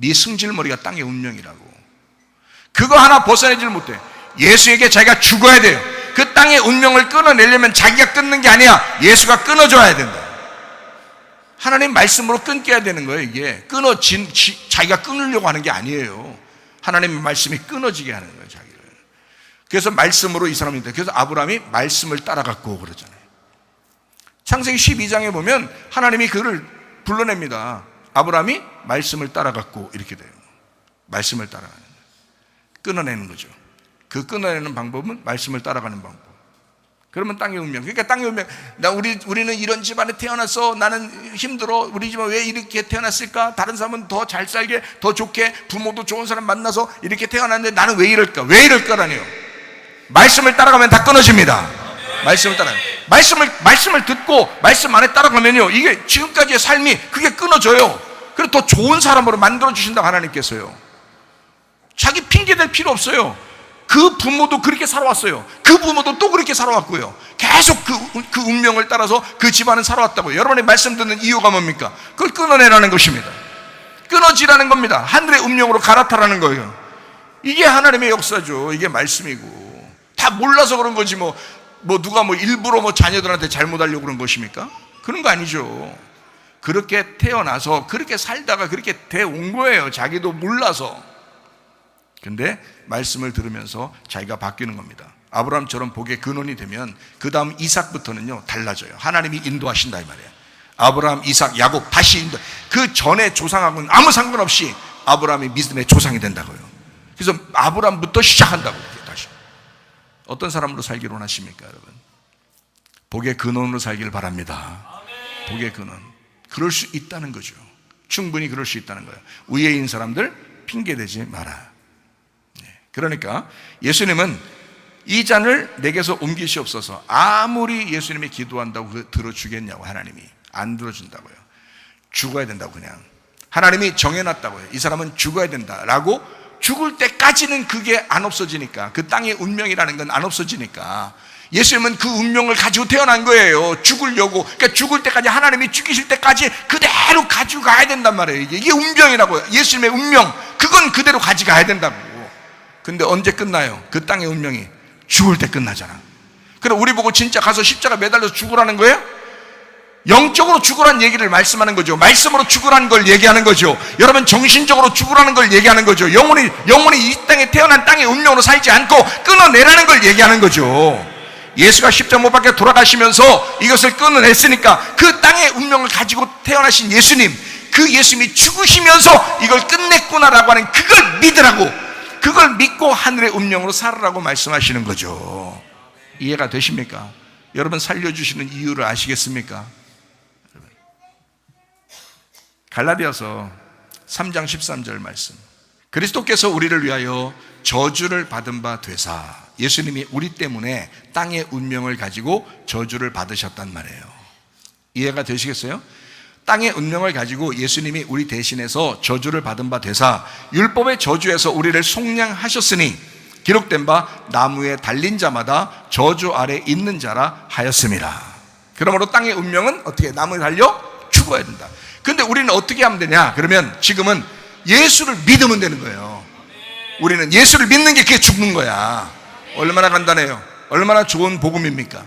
네 승질머리가 땅의 운명이라고. 그거 하나 벗어내질 못해. 예수에게 자기가 죽어야 돼요. 그 땅의 운명을 끊어내려면 자기가 끊는 게 아니야. 예수가 끊어줘야 된다. 하나님 말씀으로 끊겨야 되는 거예요. 이게 자기가 끊으려고 하는 게 아니에요. 하나님의 말씀이 끊어지게 하는 거예요, 자기를. 그래서 말씀으로 이 사람이 돼. 그래서 아브라함이 말씀을 따라갔고 그러잖아요. 창세기 12장에 보면 하나님이 그를 불러냅니다. 아브라함이 말씀을 따라갔고 이렇게 돼요. 말씀을 따라가는 거예요. 끊어내는 거죠. 그 끊어내는 방법은 말씀을 따라가는 방법. 그러면 땅의 운명. 그러니까 땅의 운명. 우리는 이런 집안에 태어나서 나는 힘들어. 우리 집은 왜 이렇게 태어났을까? 다른 사람은 더 잘 살게, 더 좋게, 부모도 좋은 사람 만나서 이렇게 태어났는데 나는 왜 이럴까? 왜 이럴까라니요. 말씀을 따라가면 다 끊어집니다. 말씀을 따라가면. 말씀을 듣고 말씀 안에 따라가면요. 이게 지금까지의 삶이 그게 끊어져요. 그리고 더 좋은 사람으로 만들어주신다고 하나님께서요. 자기 핑계댈 필요 없어요. 그 부모도 그렇게 살아왔어요. 그 부모도 또 그렇게 살아왔고요. 계속 그 운명을 따라서 그 집안은 살아왔다고요. 여러분이 말씀 듣는 이유가 뭡니까? 그걸 끊어내라는 것입니다. 끊어지라는 겁니다. 하늘의 운명으로 갈아타라는 거예요. 이게 하나님의 역사죠. 이게 말씀이고. 다 몰라서 그런 거지 누가 일부러 자녀들한테 잘못하려고 그런 것입니까? 그런 거 아니죠. 그렇게 태어나서 그렇게 살다가 그렇게 돼 온 거예요. 자기도 몰라서. 근데 말씀을 들으면서 자기가 바뀌는 겁니다. 아브라함처럼 복의 근원이 되면 그 다음 이삭부터는요 달라져요. 하나님이 인도하신다 이 말이에요. 아브라함, 이삭, 야곱 다시 인도. 그 전에 조상하고는 아무 상관없이 아브라함이 믿음의 조상이 된다고요. 그래서 아브라함부터 시작한다고. 다시 어떤 사람으로 살기를 원하십니까, 여러분? 복의 근원으로 살기를 바랍니다. 복의 근원. 그럴 수 있다는 거죠. 충분히 그럴 수 있다는 거예요. 위에 있는 사람들 핑계대지 마라. 그러니까 예수님은 이 잔을 내게서 옮기시옵소서. 아무리 예수님이 기도한다고 들어주겠냐고. 하나님이 안 들어준다고요. 죽어야 된다고. 그냥 하나님이 정해놨다고요. 이 사람은 죽어야 된다라고. 죽을 때까지는 그게 안 없어지니까, 그 땅의 운명이라는 건 안 없어지니까 예수님은 그 운명을 가지고 태어난 거예요. 죽으려고. 그러니까 죽을 때까지, 하나님이 죽이실 때까지 그대로 가지고 가야 된단 말이에요. 이게 운명이라고요. 예수님의 운명, 그건 그대로 가져가야 된다고. 근데 언제 끝나요? 그 땅의 운명이 죽을 때 끝나잖아. 그럼 우리 보고 진짜 가서 십자가 매달려서 죽으라는 거예요? 영적으로 죽으라는 얘기를 말씀하는 거죠. 말씀으로 죽으라는 걸 얘기하는 거죠. 여러분, 정신적으로 죽으라는 걸 얘기하는 거죠. 영혼이 이 땅에 태어난 땅의 운명으로 살지 않고 끊어내라는 걸 얘기하는 거죠. 예수가 십자가 못 박혀 돌아가시면서 이것을 끊어냈으니까 그 땅의 운명을 가지고 태어나신 예수님, 그 예수님이 죽으시면서 이걸 끝냈구나라고 하는 그걸 믿으라고, 그걸 믿고 하늘의 운명으로 살으라고 말씀하시는 거죠. 이해가 되십니까? 여러분, 살려주시는 이유를 아시겠습니까? 갈라디아서 3장 13절 말씀. 그리스도께서 우리를 위하여 저주를 받은 바 되사, 예수님이 우리 때문에 땅의 운명을 가지고 저주를 받으셨단 말이에요. 이해가 되시겠어요? 땅의 운명을 가지고 예수님이 우리 대신해서 저주를 받은 바 되사 율법의 저주에서 우리를 속량하셨으니 기록된 바 나무에 달린 자마다 저주 아래 있는 자라 하였습니다. 그러므로 땅의 운명은 어떻게? 나무에 달려 죽어야 된다. 근데 우리는 어떻게 하면 되냐? 그러면 지금은 예수를 믿으면 되는 거예요. 우리는 예수를 믿는 게 그게 죽는 거야. 얼마나 간단해요. 얼마나 좋은 복음입니까?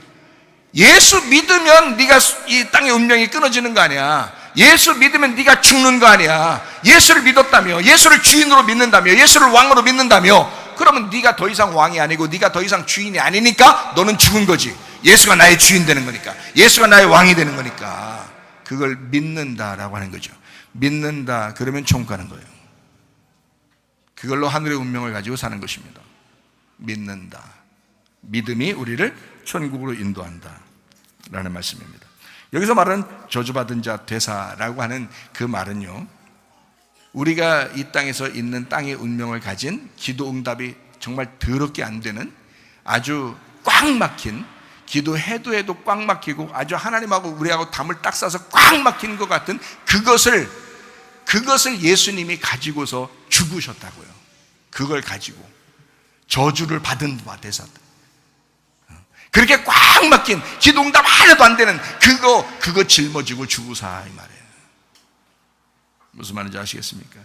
예수 믿으면 네가 이 땅의 운명이 끊어지는 거 아니야. 예수 믿으면 네가 죽는 거 아니야. 예수를 믿었다며, 예수를 주인으로 믿는다며, 예수를 왕으로 믿는다며, 그러면 네가 더 이상 왕이 아니고 네가 더 이상 주인이 아니니까 너는 죽은 거지. 예수가 나의 주인 되는 거니까, 예수가 나의 왕이 되는 거니까. 그걸 믿는다라고 하는 거죠. 믿는다 그러면 천국 가는 거예요. 그걸로 하늘의 운명을 가지고 사는 것입니다. 믿는다. 믿음이 우리를 천국으로 인도한다 라는 말씀입니다. 여기서 말하는 저주받은 자 되사라고 하는 그 말은요, 우리가 이 땅에서 있는 땅의 운명을 가진 기도 응답이 정말 더럽게 안 되는, 아주 꽉 막힌, 기도해도 해도 꽉 막히고 아주 하나님하고 우리하고 담을 딱 싸서 꽉 막힌 것 같은 그것을 예수님이 가지고서 죽으셨다고요. 그걸 가지고 저주를 받은 바 되사, 그렇게 꽉 막힌 기도응답 하나도 안 되는 그거 짊어지고 죽으사 이 말이에요. 무슨 말인지 아시겠습니까?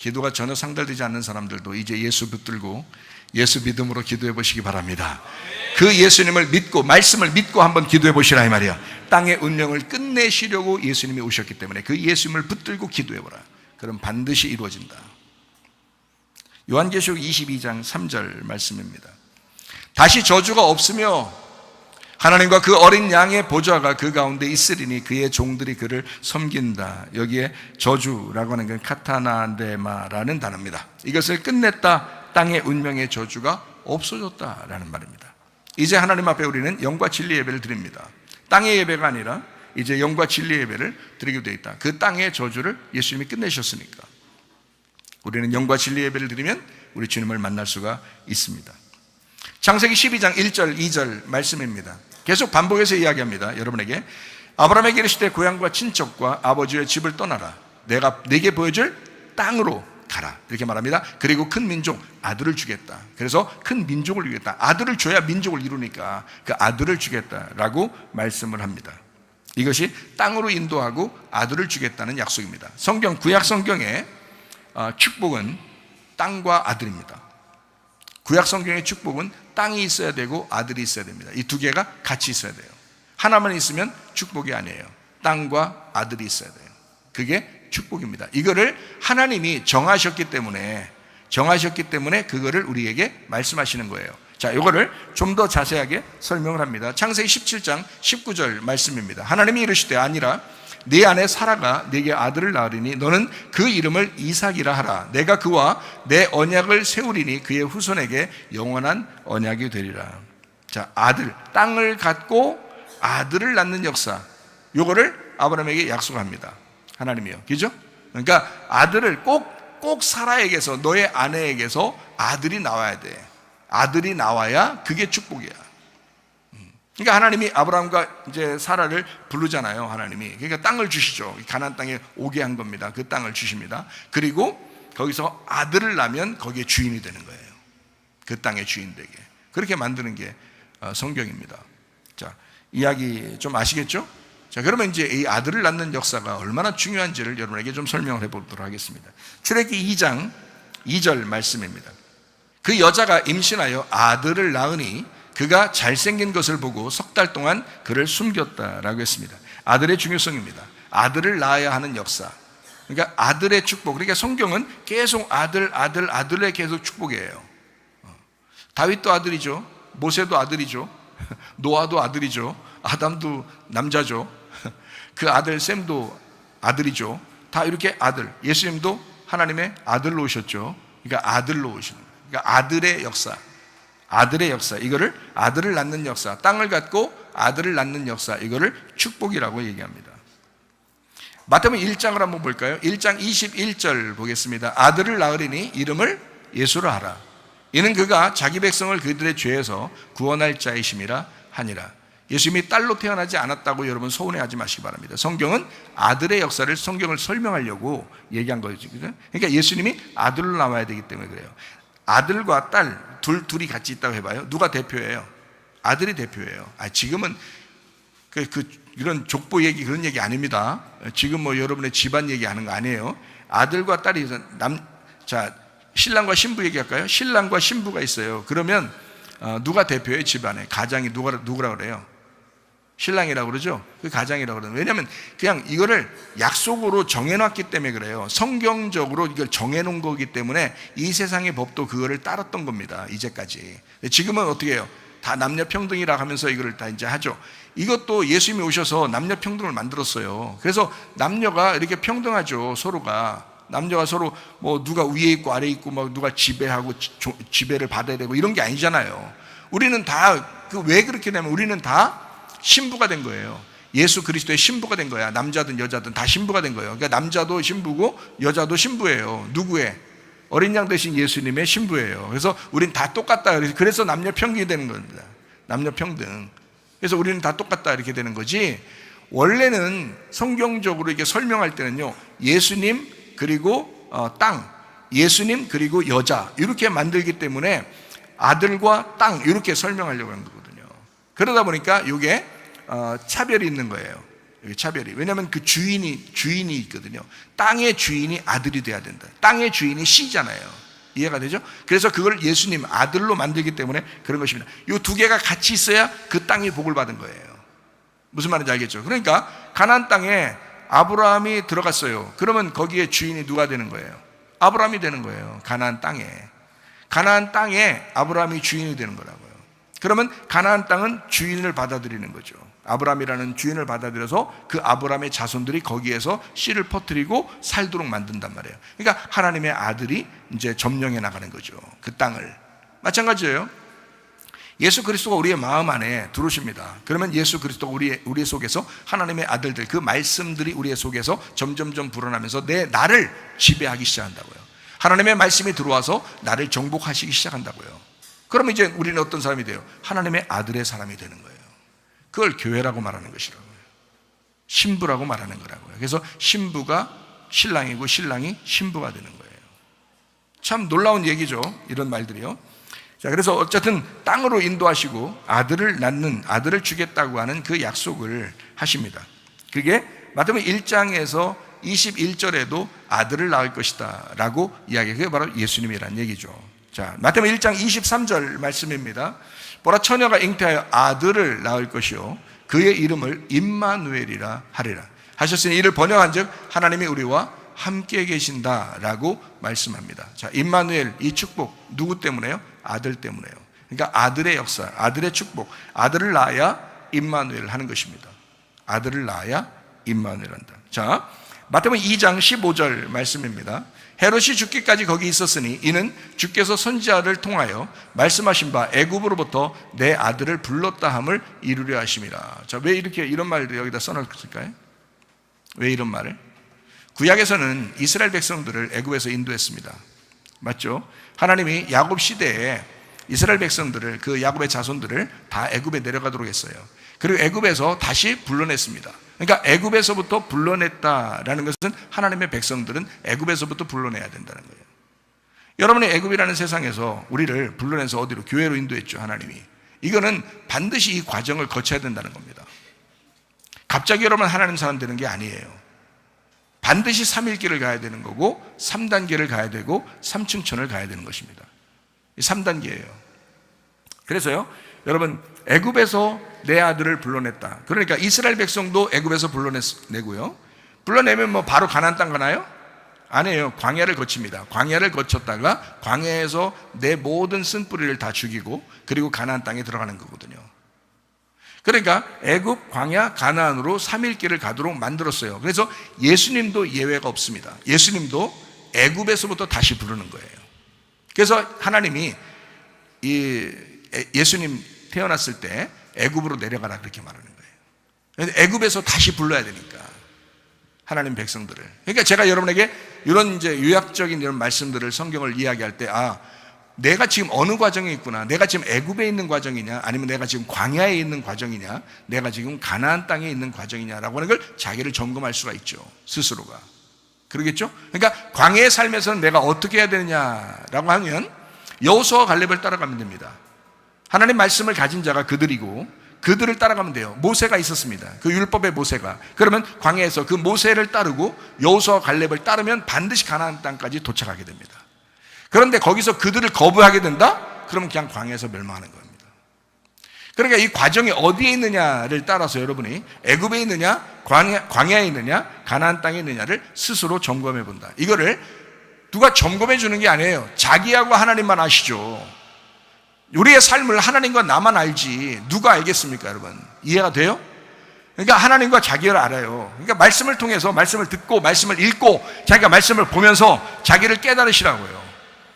기도가 전혀 상달되지 않는 사람들도 이제 예수 붙들고 예수 믿음으로 기도해 보시기 바랍니다. 그 예수님을 믿고 말씀을 믿고 한번 기도해 보시라 이 말이야. 땅의 운명을 끝내시려고 예수님이 오셨기 때문에 그 예수님을 붙들고 기도해 보라. 그럼 반드시 이루어진다. 요한계시록 22장 3절 말씀입니다. 다시 저주가 없으며 하나님과 그 어린 양의 보좌가 그 가운데 있으리니 그의 종들이 그를 섬긴다. 여기에 저주라고 하는 건 카타나데마라는 단어입니다. 이것을 끝냈다. 땅의 운명의 저주가 없어졌다라는 말입니다. 이제 하나님 앞에 우리는 영과 진리 예배를 드립니다. 땅의 예배가 아니라 이제 영과 진리 예배를 드리게 되어 있다. 그 땅의 저주를 예수님이 끝내셨으니까 우리는 영과 진리 예배를 드리면 우리 주님을 만날 수가 있습니다. 창세기 12장 1절 2절 말씀입니다. 계속 반복해서 이야기합니다. 여러분에게 아브라함에게 이르시되 고향과 친척과 아버지의 집을 떠나라. 내가 네게 보여줄 땅으로 가라. 이렇게 말합니다. 그리고 큰 민족 아들을 주겠다. 그래서 큰 민족을 이루겠다. 아들을 줘야 민족을 이루니까 그 아들을 주겠다라고 말씀을 합니다. 이것이 땅으로 인도하고 아들을 주겠다는 약속입니다. 성경 구약 성경의 축복은 땅과 아들입니다. 구약 성경의 축복은 땅이 있어야 되고 아들이 있어야 됩니다. 이 두 개가 같이 있어야 돼요. 하나만 있으면 축복이 아니에요. 땅과 아들이 있어야 돼요. 그게 축복입니다. 이거를 하나님이 정하셨기 때문에 그거를 우리에게 말씀하시는 거예요. 자, 이거를 좀 더 자세하게 설명을 합니다. 창세기 17장 19절 말씀입니다. 하나님이 이르시되 아니라 네 아내 사라가 네게 아들을 낳으리니 너는 그 이름을 이삭이라 하라. 내가 그와 내 언약을 세우리니 그의 후손에게 영원한 언약이 되리라. 자, 아들, 땅을 갖고 아들을 낳는 역사, 요거를 아브라함에게 약속합니다. 하나님이요. 그죠? 그러니까 아들을 꼭 사라에게서, 너의 아내에게서 아들이 나와야 돼. 아들이 나와야 그게 축복이야. 그러니까 하나님이 아브라함과 이제 사라를 부르잖아요. 하나님이. 그러니까 땅을 주시죠. 가나안 땅에 오게 한 겁니다. 그 땅을 주십니다. 그리고 거기서 아들을 낳으면 거기에 주인이 되는 거예요. 그 땅의 주인 되게. 그렇게 만드는 게 성경입니다. 자, 이야기 좀 아시겠죠? 자, 그러면 이제 이 아들을 낳는 역사가 얼마나 중요한지를 여러분에게 좀 설명을 해보도록 하겠습니다. 출애굽기 2장 2절 말씀입니다. 그 여자가 임신하여 아들을 낳으니 그가 잘생긴 것을 보고 석 달 동안 그를 숨겼다라고 했습니다. 아들의 중요성입니다. 아들을 낳아야 하는 역사. 그러니까 아들의 축복. 그러니까 성경은 계속 아들의 계속 축복이에요. 다윗도 아들이죠. 모세도 아들이죠. 노아도 아들이죠. 아담도 남자죠. 그 아들 셈도 아들이죠. 다 이렇게 아들. 예수님도 하나님의 아들로 오셨죠. 그러니까 아들로 오시는 거예요. 그러니까 아들의 역사. 아들의 역사, 이거를 아들을 낳는 역사, 땅을 갖고 아들을 낳는 역사, 이거를 축복이라고 얘기합니다. 마태복음 1장을 한번 볼까요? 1장 21절 보겠습니다. 아들을 낳으리니 이름을 예수라 하라. 이는 그가 자기 백성을 그들의 죄에서 구원할 자이심이라 하니라. 예수님이 딸로 태어나지 않았다고 여러분 서운해하지 마시기 바랍니다. 성경은 아들의 역사를 성경을 설명하려고 얘기한 거죠. 그러니까 예수님이 아들로 나와야 되기 때문에 그래요. 아들과 딸 둘이 같이 있다고 해봐요. 누가 대표예요? 아들이 대표예요. 지금은 이런 족보 얘기 그런 얘기 아닙니다. 지금 뭐 여러분의 집안 얘기하는 거 아니에요. 아들과 딸이 자, 신랑과 신부 얘기할까요? 신랑과 신부가 있어요. 그러면 누가 대표예요? 집안에 가장이 누구라 그래요? 신랑이라고 그러죠? 그 가장이라고 그러죠. 왜냐하면 그냥 이거를 약속으로 정해놨기 때문에 그래요. 성경적으로 이걸 정해놓은 거기 때문에 이 세상의 법도 그거를 따랐던 겁니다. 이제까지. 지금은 어떻게 해요? 다 남녀 평등이라 하면서 이거를 다 이제 하죠. 이것도 예수님이 오셔서 남녀 평등을 만들었어요. 그래서 남녀가 이렇게 평등하죠. 서로가. 남녀가 서로 뭐 누가 위에 있고 아래 있고 막 누가 지배하고 지배를 받아야 되고 이런 게 아니잖아요. 우리는 다 왜 그렇게 되면 우리는 다 신부가 된 거예요. 예수 그리스도의 신부가 된 거야. 남자든 여자든 다 신부가 된 거예요. 그러니까 남자도 신부고 여자도 신부예요. 누구의? 어린 양 대신 예수님의 신부예요. 그래서 우린 다 똑같다. 그래서 남녀 평등이 되는 겁니다. 남녀 평등. 그래서 우리는 다 똑같다 이렇게 되는 거지. 원래는 성경적으로 이렇게 설명할 때는요, 예수님 그리고 땅, 예수님 그리고 여자 이렇게 만들기 때문에 아들과 땅 이렇게 설명하려고 하는 거거든요. 그러다 보니까 이게 차별이 있는 거예요. 여기 차별이. 왜냐하면 그 주인이 있거든요. 땅의 주인이 아들이 돼야 된다. 땅의 주인이 씨잖아요. 이해가 되죠? 그래서 그걸 예수님 아들로 만들기 때문에 그런 것입니다. 이 두 개가 같이 있어야 그 땅이 복을 받은 거예요. 무슨 말인지 알겠죠? 그러니까 가나안 땅에 아브라함이 들어갔어요. 그러면 거기에 주인이 누가 되는 거예요? 아브라함이 되는 거예요. 가나안 땅에 아브라함이 주인이 되는 거라고요. 그러면 가나안 땅은 주인을 받아들이는 거죠. 아브라함이라는 주인을 받아들여서 그 아브라함의 자손들이 거기에서 씨를 퍼뜨리고 살도록 만든단 말이에요. 그러니까 하나님의 아들이 이제 점령해 나가는 거죠. 그 땅을. 마찬가지예요. 예수 그리스도가 우리의 마음 안에 들어오십니다. 그러면 예수 그리스도가 우리 속에서 하나님의 아들들, 그 말씀들이 우리의 속에서 점점점 불어나면서 나를 지배하기 시작한다고요. 하나님의 말씀이 들어와서 나를 정복하시기 시작한다고요. 그러면 이제 우리는 어떤 사람이 돼요? 하나님의 아들의 사람이 되는 거예요. 그걸 교회라고 말하는 것이라고요. 신부라고 말하는 거라고요. 그래서 신부가 신랑이고 신랑이 신부가 되는 거예요. 참 놀라운 얘기죠. 이런 말들이요. 자, 그래서 어쨌든 땅으로 인도하시고 아들을 주겠다고 하는 그 약속을 하십니다. 그게 마태복음 1장에서 21절에도 아들을 낳을 것이다 라고 이야기해요. 그게 바로 예수님이란 얘기죠. 자, 마태복음 1장 23절 말씀입니다. 보라, 처녀가 잉태하여 아들을 낳을 것이요 그의 이름을 임마누엘이라 하리라 하셨으니 이를 번역한즉 하나님이 우리와 함께 계신다라고 말씀합니다. 자, 임마누엘, 이 축복 누구 때문에요? 아들 때문에요. 그러니까 아들의 역사, 아들의 축복, 아들을 낳아야 임마누엘 하는 것입니다. 아들을 낳아야 임마누엘 한다. 자, 마태복음 2장 15절 말씀입니다. 헤롯이 죽기까지 거기 있었으니 이는 주께서 선지자를 통하여 말씀하신 바 애굽으로부터 내 아들을 불렀다 함을 이루려 하심이라. 자, 왜 이렇게 이런 말을 여기다 써놨을까요? 왜 이런 말을? 구약에서는 이스라엘 백성들을 애굽에서 인도했습니다. 맞죠? 하나님이 야곱 시대에 이스라엘 백성들을, 그 야곱의 자손들을 다 애굽에 내려가도록 했어요. 그리고 애굽에서 다시 불러냈습니다. 그러니까 애굽에서부터 불러냈다라는 것은 하나님의 백성들은 애굽에서부터 불러내야 된다는 거예요. 여러분이 애굽이라는 세상에서 우리를 불러내서 어디로? 교회로 인도했죠, 하나님이. 이거는 반드시 이 과정을 거쳐야 된다는 겁니다. 갑자기 여러분 하나님 사람 되는 게 아니에요. 반드시 3일길을 가야 되는 거고 3단계를 가야 되고 3층천을 가야 되는 것입니다. 이 3단계예요. 그래서요, 여러분, 애굽에서 내 아들을 불러냈다. 그러니까 이스라엘 백성도 애굽에서 불러내고요. 불러내면 뭐 바로 가나안 땅 가나요? 아니에요. 광야를 거칩니다. 광야를 거쳤다가 광야에서 내 모든 쓴뿌리를 다 죽이고 그리고 가나안 땅에 들어가는 거거든요. 그러니까 애굽, 광야, 가나안으로 3일길을 가도록 만들었어요. 그래서 예수님도 예외가 없습니다. 예수님도 애굽에서부터 다시 부르는 거예요. 그래서 하나님이 예수님 태어났을 때 애굽으로 내려가라 그렇게 말하는 거예요. 애굽에서 다시 불러야 되니까 하나님 백성들을. 그러니까 제가 여러분에게 이런 이제 유약적인 이런 말씀들을 성경을 이야기할 때, 내가 지금 어느 과정에 있구나. 내가 지금 애굽에 있는 과정이냐, 아니면 내가 지금 광야에 있는 과정이냐, 내가 지금 가나안 땅에 있는 과정이냐라고 하는 걸 자기를 점검할 수가 있죠, 스스로가. 그러겠죠? 그러니까 광야의 삶에서는 내가 어떻게 해야 되느냐라고 하면 여호수아와 갈렙을 따라가면 됩니다. 하나님 말씀을 가진 자가 그들이고 그들을 따라가면 돼요. 모세가 있었습니다. 그 율법의 모세가. 그러면 광야에서 그 모세를 따르고 여호수아와 갈렙을 따르면 반드시 가나안 땅까지 도착하게 됩니다. 그런데 거기서 그들을 거부하게 된다? 그러면 그냥 광야에서 멸망하는 겁니다. 그러니까 이 과정이 어디에 있느냐를 따라서 여러분이 애굽에 있느냐, 광야에 있느냐, 가나안 땅에 있느냐를 스스로 점검해 본다. 이거를 누가 점검해 주는 게 아니에요. 자기하고 하나님만 아시죠. 우리의 삶을 하나님과 나만 알지 누가 알겠습니까, 여러분? 이해가 돼요? 그러니까 하나님과 자기를 알아요. 그러니까 말씀을 통해서 말씀을 듣고 말씀을 읽고 자기가 말씀을 보면서 자기를 깨달으시라고요.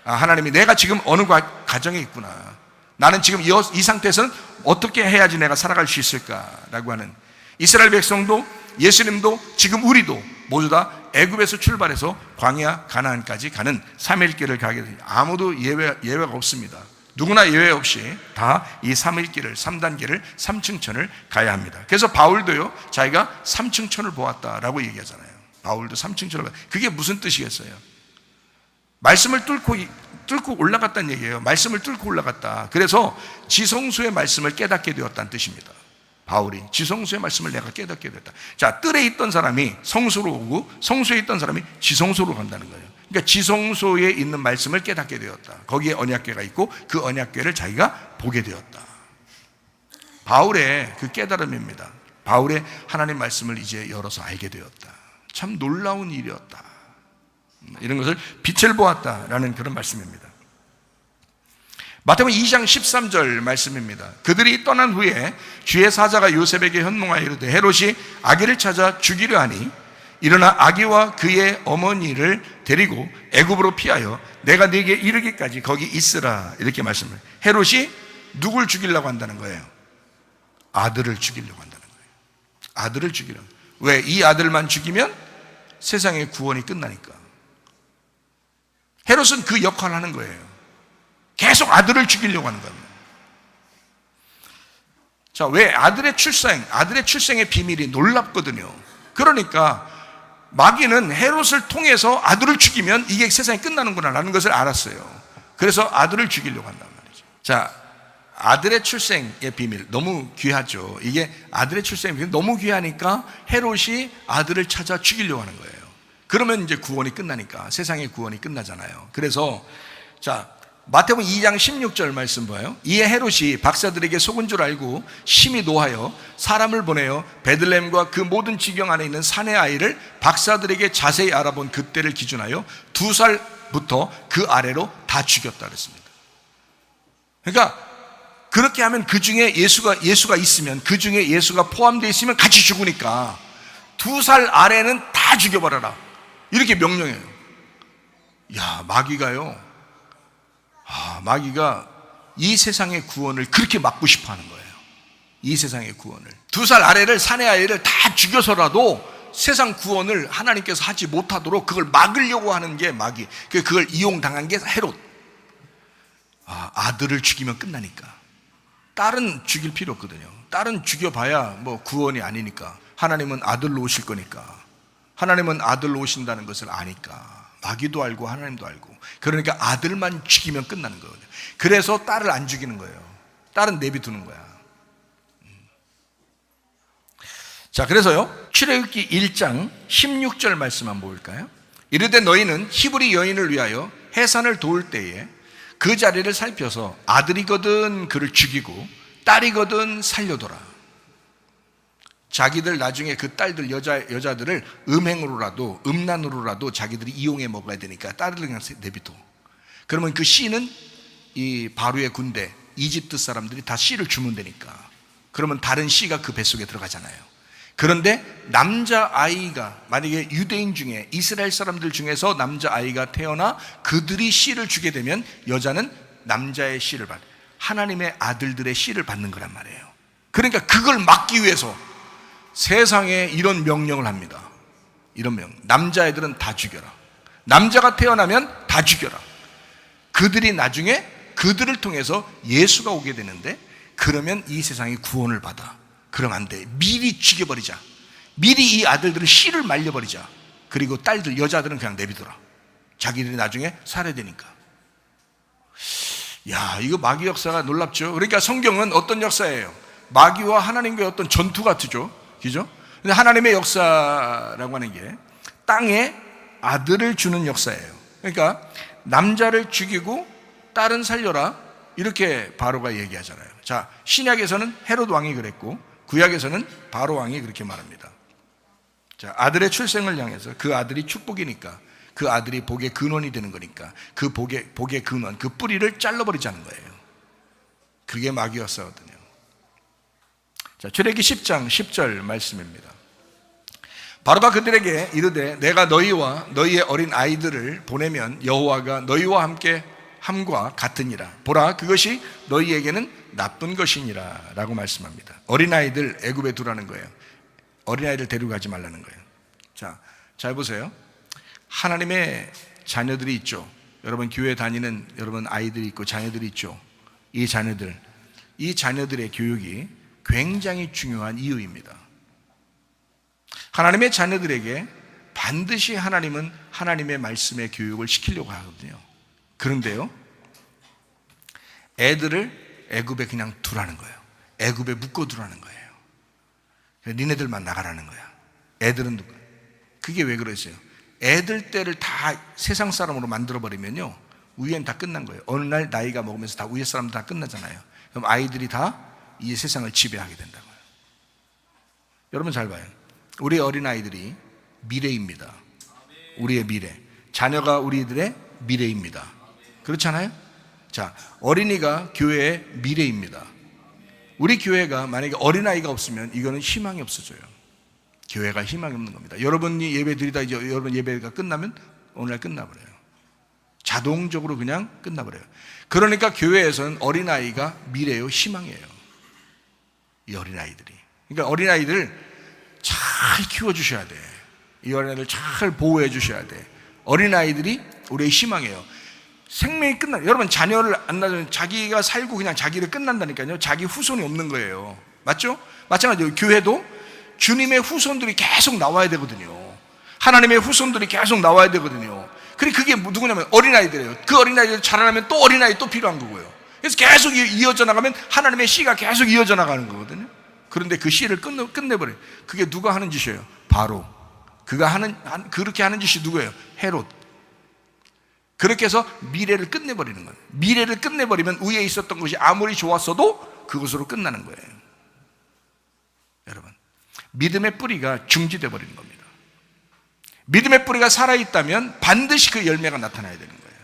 하나님이 내가 지금 어느 과정에 있구나. 나는 지금 이 상태에서는 어떻게 해야지 내가 살아갈 수 있을까라고 하는. 이스라엘 백성도 예수님도 지금 우리도 모두 다 애굽에서 출발해서 광야 가나안까지 가는 3일길을 가게 됩니다. 아무도 예외가 없습니다. 누구나 예외 없이 다 이 3일길을 3단계를 3층천을 가야 합니다. 그래서 바울도요, 자기가 3층천을 보았다라고 얘기하잖아요. 바울도 3층천을 보았다. 그게 무슨 뜻이겠어요? 말씀을 뚫고 올라갔다는 얘기예요. 말씀을 뚫고 올라갔다. 그래서 지성소의 말씀을 깨닫게 되었다는 뜻입니다. 바울이 지성소의 말씀을 내가 깨닫게 됐다. 자, 뜰에 있던 사람이 성소로 오고 성소에 있던 사람이 지성소로 간다는 거예요. 그러니까 지성소에 있는 말씀을 깨닫게 되었다. 거기에 언약궤가 있고 그 언약궤를 자기가 보게 되었다. 바울의 그 깨달음입니다. 바울의 하나님 말씀을 이제 열어서 알게 되었다. 참 놀라운 일이었다. 이런 것을 빛을 보았다라는 그런 말씀입니다. 마태복음 2장 13절 말씀입니다. 그들이 떠난 후에 주의 사자가 요셉에게 현몽하여 이르되 헤롯이 아기를 찾아 죽이려 하니 일어나 아기와 그의 어머니를 데리고 애굽으로 피하여 내가 네게 이르기까지 거기 있으라. 이렇게 말씀을. 헤롯이 누굴 죽이려고 한다는 거예요? 아들을 죽이려고 한다는 거예요. 아들을 죽이려고. 왜? 이 아들만 죽이면 세상의 구원이 끝나니까. 헤롯은 그 역할을 하는 거예요. 계속 아들을 죽이려고 하는 겁니다. 자, 왜? 아들의 출생의 비밀이 놀랍거든요. 그러니까 마귀는 헤롯을 통해서 아들을 죽이면 이게 세상이 끝나는구나라는 것을 알았어요. 그래서 아들을 죽이려고 한단 말이죠. 자, 아들의 출생의 비밀 너무 귀하죠. 이게 아들의 출생의 비밀 너무 귀하니까 헤롯이 아들을 찾아 죽이려고 하는 거예요. 그러면 이제 구원이 끝나니까, 세상의 구원이 끝나잖아요. 그래서 자, 마태복음 2장 16절 말씀 봐요. 이에 헤롯이 박사들에게 속은 줄 알고 심히 노하여 사람을 보내어 베들레헴과 그 모든 지경 안에 있는 산의 아이를 박사들에게 자세히 알아본 그때를 기준하여 2살부터 그 아래로 다 죽였다 그랬습니다. 그러니까 그렇게 하면 그 중에 예수가 있으면, 그 중에 예수가 포함되어 있으면 같이 죽으니까 2살 아래는 다 죽여버려라, 이렇게 명령해요. 야, 마귀가 이 세상의 구원을 그렇게 막고 싶어 하는 거예요. 이 세상의 구원을. 2살 아래를, 산의 아이를 다 죽여서라도 세상 구원을 하나님께서 하지 못하도록 그걸 막으려고 하는 게 마귀. 그걸 이용당한 게 헤롯. 아들을 죽이면 끝나니까. 딸은 죽일 필요 없거든요. 딸은 죽여봐야 뭐 구원이 아니니까. 하나님은 아들로 오실 거니까. 하나님은 아들로 오신다는 것을 아니까. 마귀도 알고 하나님도 알고. 그러니까 아들만 죽이면 끝나는 거거든요. 그래서 딸을 안 죽이는 거예요. 딸은 내비두는 거야. 자, 그래서요, 출애굽기 1장 16절 말씀 한번 볼까요? 이르되 너희는 히브리 여인을 위하여 해산을 도울 때에 그 자리를 살펴서 아들이거든 그를 죽이고 딸이거든 살려둬라. 자기들 나중에 그 딸들, 여자들을 음행으로라도, 음란으로라도 자기들이 이용해 먹어야 되니까 딸을 그냥 내비둬. 그러면 그 씨는 이 바로의 군대, 이집트 사람들이 다 씨를 주면 되니까. 그러면 다른 씨가 그 뱃속에 들어가잖아요. 그런데 남자아이가, 만약에 유대인 중에, 이스라엘 사람들 중에서 남자아이가 태어나 그들이 씨를 주게 되면 여자는 남자의 씨를 받아, 하나님의 아들들의 씨를 받는 거란 말이에요. 그러니까 그걸 막기 위해서 세상에 이런 명령을 합니다. 이런 명령. 남자애들은 다 죽여라. 남자가 태어나면 다 죽여라. 그들이 나중에 그들을 통해서 예수가 오게 되는데, 그러면 이 세상이 구원을 받아. 그러면 안 돼. 미리 죽여버리자. 미리 이 아들들을 씨를 말려버리자. 그리고 딸들, 여자들은 그냥 내비둬라. 자기들이 나중에 살아야 되니까. 야, 이거 마귀 역사가 놀랍죠. 그러니까 성경은 어떤 역사예요? 마귀와 하나님과의 어떤 전투 같죠. 그죠? 근데 하나님의 역사라고 하는 게 땅에 아들을 주는 역사예요. 그러니까 남자를 죽이고 딸은 살려라, 이렇게 바로가 얘기하잖아요. 자, 신약에서는 헤롯 왕이 그랬고 구약에서는 바로 왕이 그렇게 말합니다. 자, 아들의 출생을 향해서 그 아들이 축복이니까, 그 아들이 복의 근원이 되는 거니까 그 복의 근원, 그 뿌리를 잘라버리자는 거예요. 그게 마귀 역사거든요. 자, 출애굽기 10장 10절 말씀입니다. 바로가 그들에게 이르되 내가 너희와 너희의 어린 아이들을 보내면 여호와가 너희와 함께 함과 같으니라. 보라, 그것이 너희에게는 나쁜 것이니라 라고 말씀합니다. 어린아이들 애굽에 두라는 거예요. 어린아이들 데리고 가지 말라는 거예요. 자, 잘 보세요. 하나님의 자녀들이 있죠. 여러분 교회 다니는 여러분 아이들이 있고 자녀들이 있죠. 이 자녀들의 교육이 굉장히 중요한 이유입니다. 하나님의 자녀들에게 반드시 하나님은 하나님의 말씀의 교육을 시키려고 하거든요. 그런데요, 애들을 애굽에 그냥 두라는 거예요. 애굽에 묶어두라는 거예요. 니네들만 나가라는 거야. 애들은 누가? 그게 왜 그러세요? 애들 때를 다 세상 사람으로 만들어버리면요, 위엔 다 끝난 거예요. 어느 날 나이가 먹으면서 다 위에 사람들 다 끝나잖아요. 그럼 아이들이 다 이 세상을 지배하게 된다고요. 여러분 잘 봐요. 우리 어린아이들이 미래입니다. 우리의 미래. 자녀가 우리들의 미래입니다. 그렇잖아요? 자, 어린이가 교회의 미래입니다. 우리 교회가 만약에 어린아이가 없으면 이거는 희망이 없어져요. 교회가 희망이 없는 겁니다. 여러분이 예배 드리다 이제 여러분 예배가 끝나면 오늘날 끝나버려요. 자동적으로 그냥 끝나버려요. 그러니까 교회에서는 어린아이가 미래요, 희망이에요. 이 어린아이들이. 그러니까 어린아이들 잘 키워주셔야 돼. 이 어린아이들 잘 보호해 주셔야 돼. 어린아이들이 우리의 희망이에요. 생명이 여러분 자녀를 안 낳으면 자기가 살고 그냥 자기를 끝난다니까요. 자기 후손이 없는 거예요. 맞죠? 마찬가지로 교회도 주님의 후손들이 계속 나와야 되거든요. 하나님의 후손들이 계속 나와야 되거든요. 그게 누구냐면 어린아이들이에요. 그 어린아이들 자라나면 또 어린아이 또 필요한 거고요. 그래서 계속 이어져 나가면 하나님의 씨가 계속 이어져 나가는 거거든요. 그런데 그 씨를 끝내버려요. 그게 누가 하는 짓이에요? 바로 그렇게 하는 짓이 누구예요? 헤롯. 그렇게 해서 미래를 끝내버리는 거예요. 미래를 끝내버리면 위에 있었던 것이 아무리 좋았어도 그것으로 끝나는 거예요. 여러분, 믿음의 뿌리가 중지되어 버리는 겁니다. 믿음의 뿌리가 살아있다면 반드시 그 열매가 나타나야 되는 거예요.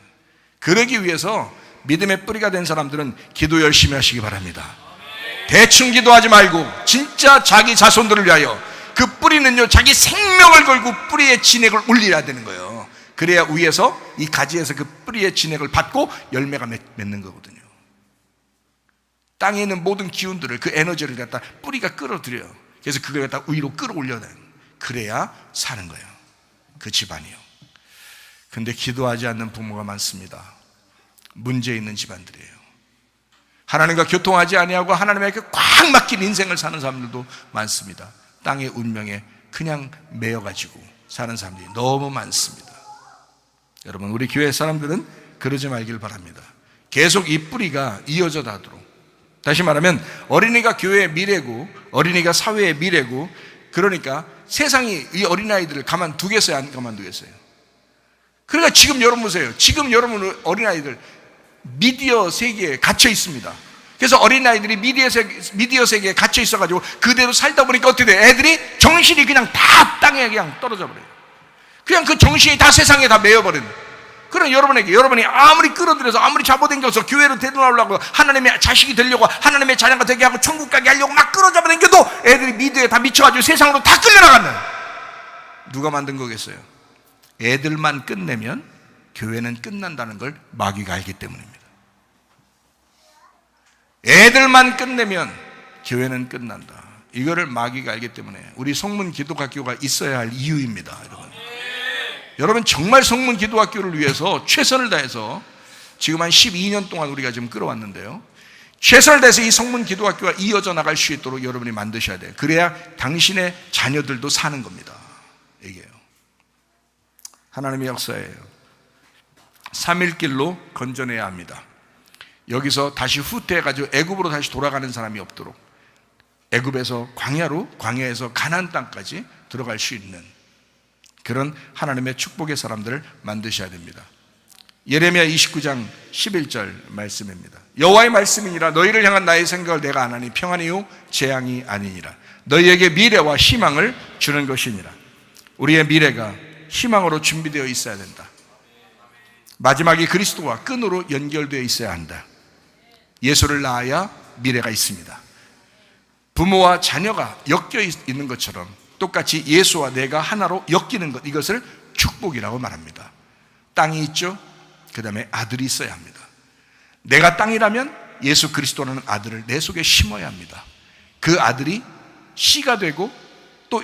그러기 위해서 믿음의 뿌리가 된 사람들은 기도 열심히 하시기 바랍니다. 대충 기도하지 말고 진짜 자기 자손들을 위하여, 그 뿌리는요 자기 생명을 걸고 뿌리의 진액을 올려야 되는 거예요. 그래야 위에서 이 가지에서 그 뿌리의 진액을 받고 열매가 맺는 거거든요. 땅에 있는 모든 기운들을, 그 에너지를 갖다 뿌리가 끌어들여요. 그래서 그걸 갖다 위로 끌어올려야 돼요. 그래야 사는 거예요, 그 집안이요. 근데 기도하지 않는 부모가 많습니다. 문제 있는 집안들이에요. 하나님과 교통하지 아니하고 하나님에게 꽉 막힌 인생을 사는 사람들도 많습니다. 땅의 운명에 그냥 매여가지고 사는 사람들이 너무 많습니다. 여러분, 우리 교회 사람들은 그러지 말길 바랍니다. 계속 이 뿌리가 이어져 가도록. 다시 말하면 어린이가 교회의 미래고 어린이가 사회의 미래고, 그러니까 세상이 이 어린아이들을 가만두겠어요, 안 가만두겠어요? 그러니까 지금 여러분 보세요. 지금 여러분 어린아이들 미디어 세계에 갇혀 있습니다. 그래서 어린아이들이 미디어 세계에 갇혀 있어가지고 그대로 살다 보니까 어떻게 돼요? 애들이 정신이 그냥 다 땅에 그냥 떨어져 버려요. 그냥 그 정신이 다 세상에 다 매여버리는. 그럼 여러분이 아무리 끌어들여서 아무리 잡아당겨서 교회로 데려오려고, 하나님의 자식이 되려고, 하나님의 자녀가 되게 하고 천국 가게 하려고 막 끌어잡아당겨도 애들이 미디어에 다 미쳐가지고 세상으로 다 끌려나가는. 누가 만든 거겠어요? 애들만 끝내면 교회는 끝난다는 걸 마귀가 알기 때문입니다. 애들만 끝내면 교회는 끝난다. 이거를 마귀가 알기 때문에 우리 성문 기도학교가 있어야 할 이유입니다. 여러분 정말 성문 기도학교를 위해서 최선을 다해서 지금 한 12년 동안 우리가 지금 끌어왔는데요, 최선을 다해서 이 성문 기도학교가 이어져 나갈 수 있도록 여러분이 만드셔야 돼요. 그래야 당신의 자녀들도 사는 겁니다. 이게요, 하나님의 역사예요. 3일길로 건져내야 합니다. 여기서 다시 후퇴해가지고 애굽으로 다시 돌아가는 사람이 없도록, 애굽에서 광야에서 가나안 땅까지 들어갈 수 있는 그런 하나님의 축복의 사람들을 만드셔야 됩니다. 예레미야 29장 11절 말씀입니다. 여호와의 말씀이니라. 너희를 향한 나의 생각을 내가 아나니 평안이요 재앙이 아니니라. 너희에게 미래와 희망을 주는 것이니라. 우리의 미래가 희망으로 준비되어 있어야 된다. 마지막에 그리스도와 끈으로 연결되어 있어야 한다. 예수를 낳아야 미래가 있습니다. 부모와 자녀가 엮여 있는 것처럼 똑같이 예수와 내가 하나로 엮이는 것, 이것을 축복이라고 말합니다. 땅이 있죠? 그 다음에 아들이 있어야 합니다. 내가 땅이라면 예수 그리스도라는 아들을 내 속에 심어야 합니다. 그 아들이 씨가 되고 또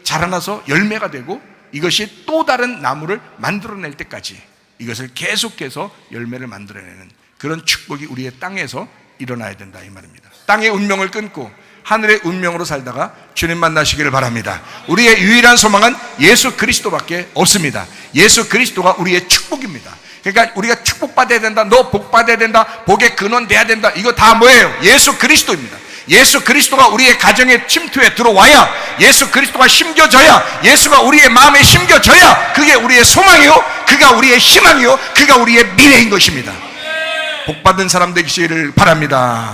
자라나서 열매가 되고, 이것이 또 다른 나무를 만들어낼 때까지 이것을 계속해서 열매를 만들어내는 그런 축복이 우리의 땅에서 일어나야 된다, 이 말입니다. 땅의 운명을 끊고 하늘의 운명으로 살다가 주님 만나시기를 바랍니다. 우리의 유일한 소망은 예수 그리스도밖에 없습니다. 예수 그리스도가 우리의 축복입니다. 그러니까 우리가 축복받아야 된다, 너 복받아야 된다, 복의 근원 돼야 된다, 이거 다 뭐예요? 예수 그리스도입니다. 예수 그리스도가 우리의 가정의 침투에 들어와야, 예수 그리스도가 심겨져야, 예수가 우리의 마음에 심겨져야 그게 우리의 소망이요, 그가 우리의 희망이요, 그가 우리의 미래인 것입니다. 복받은 사람 되시기를 바랍니다.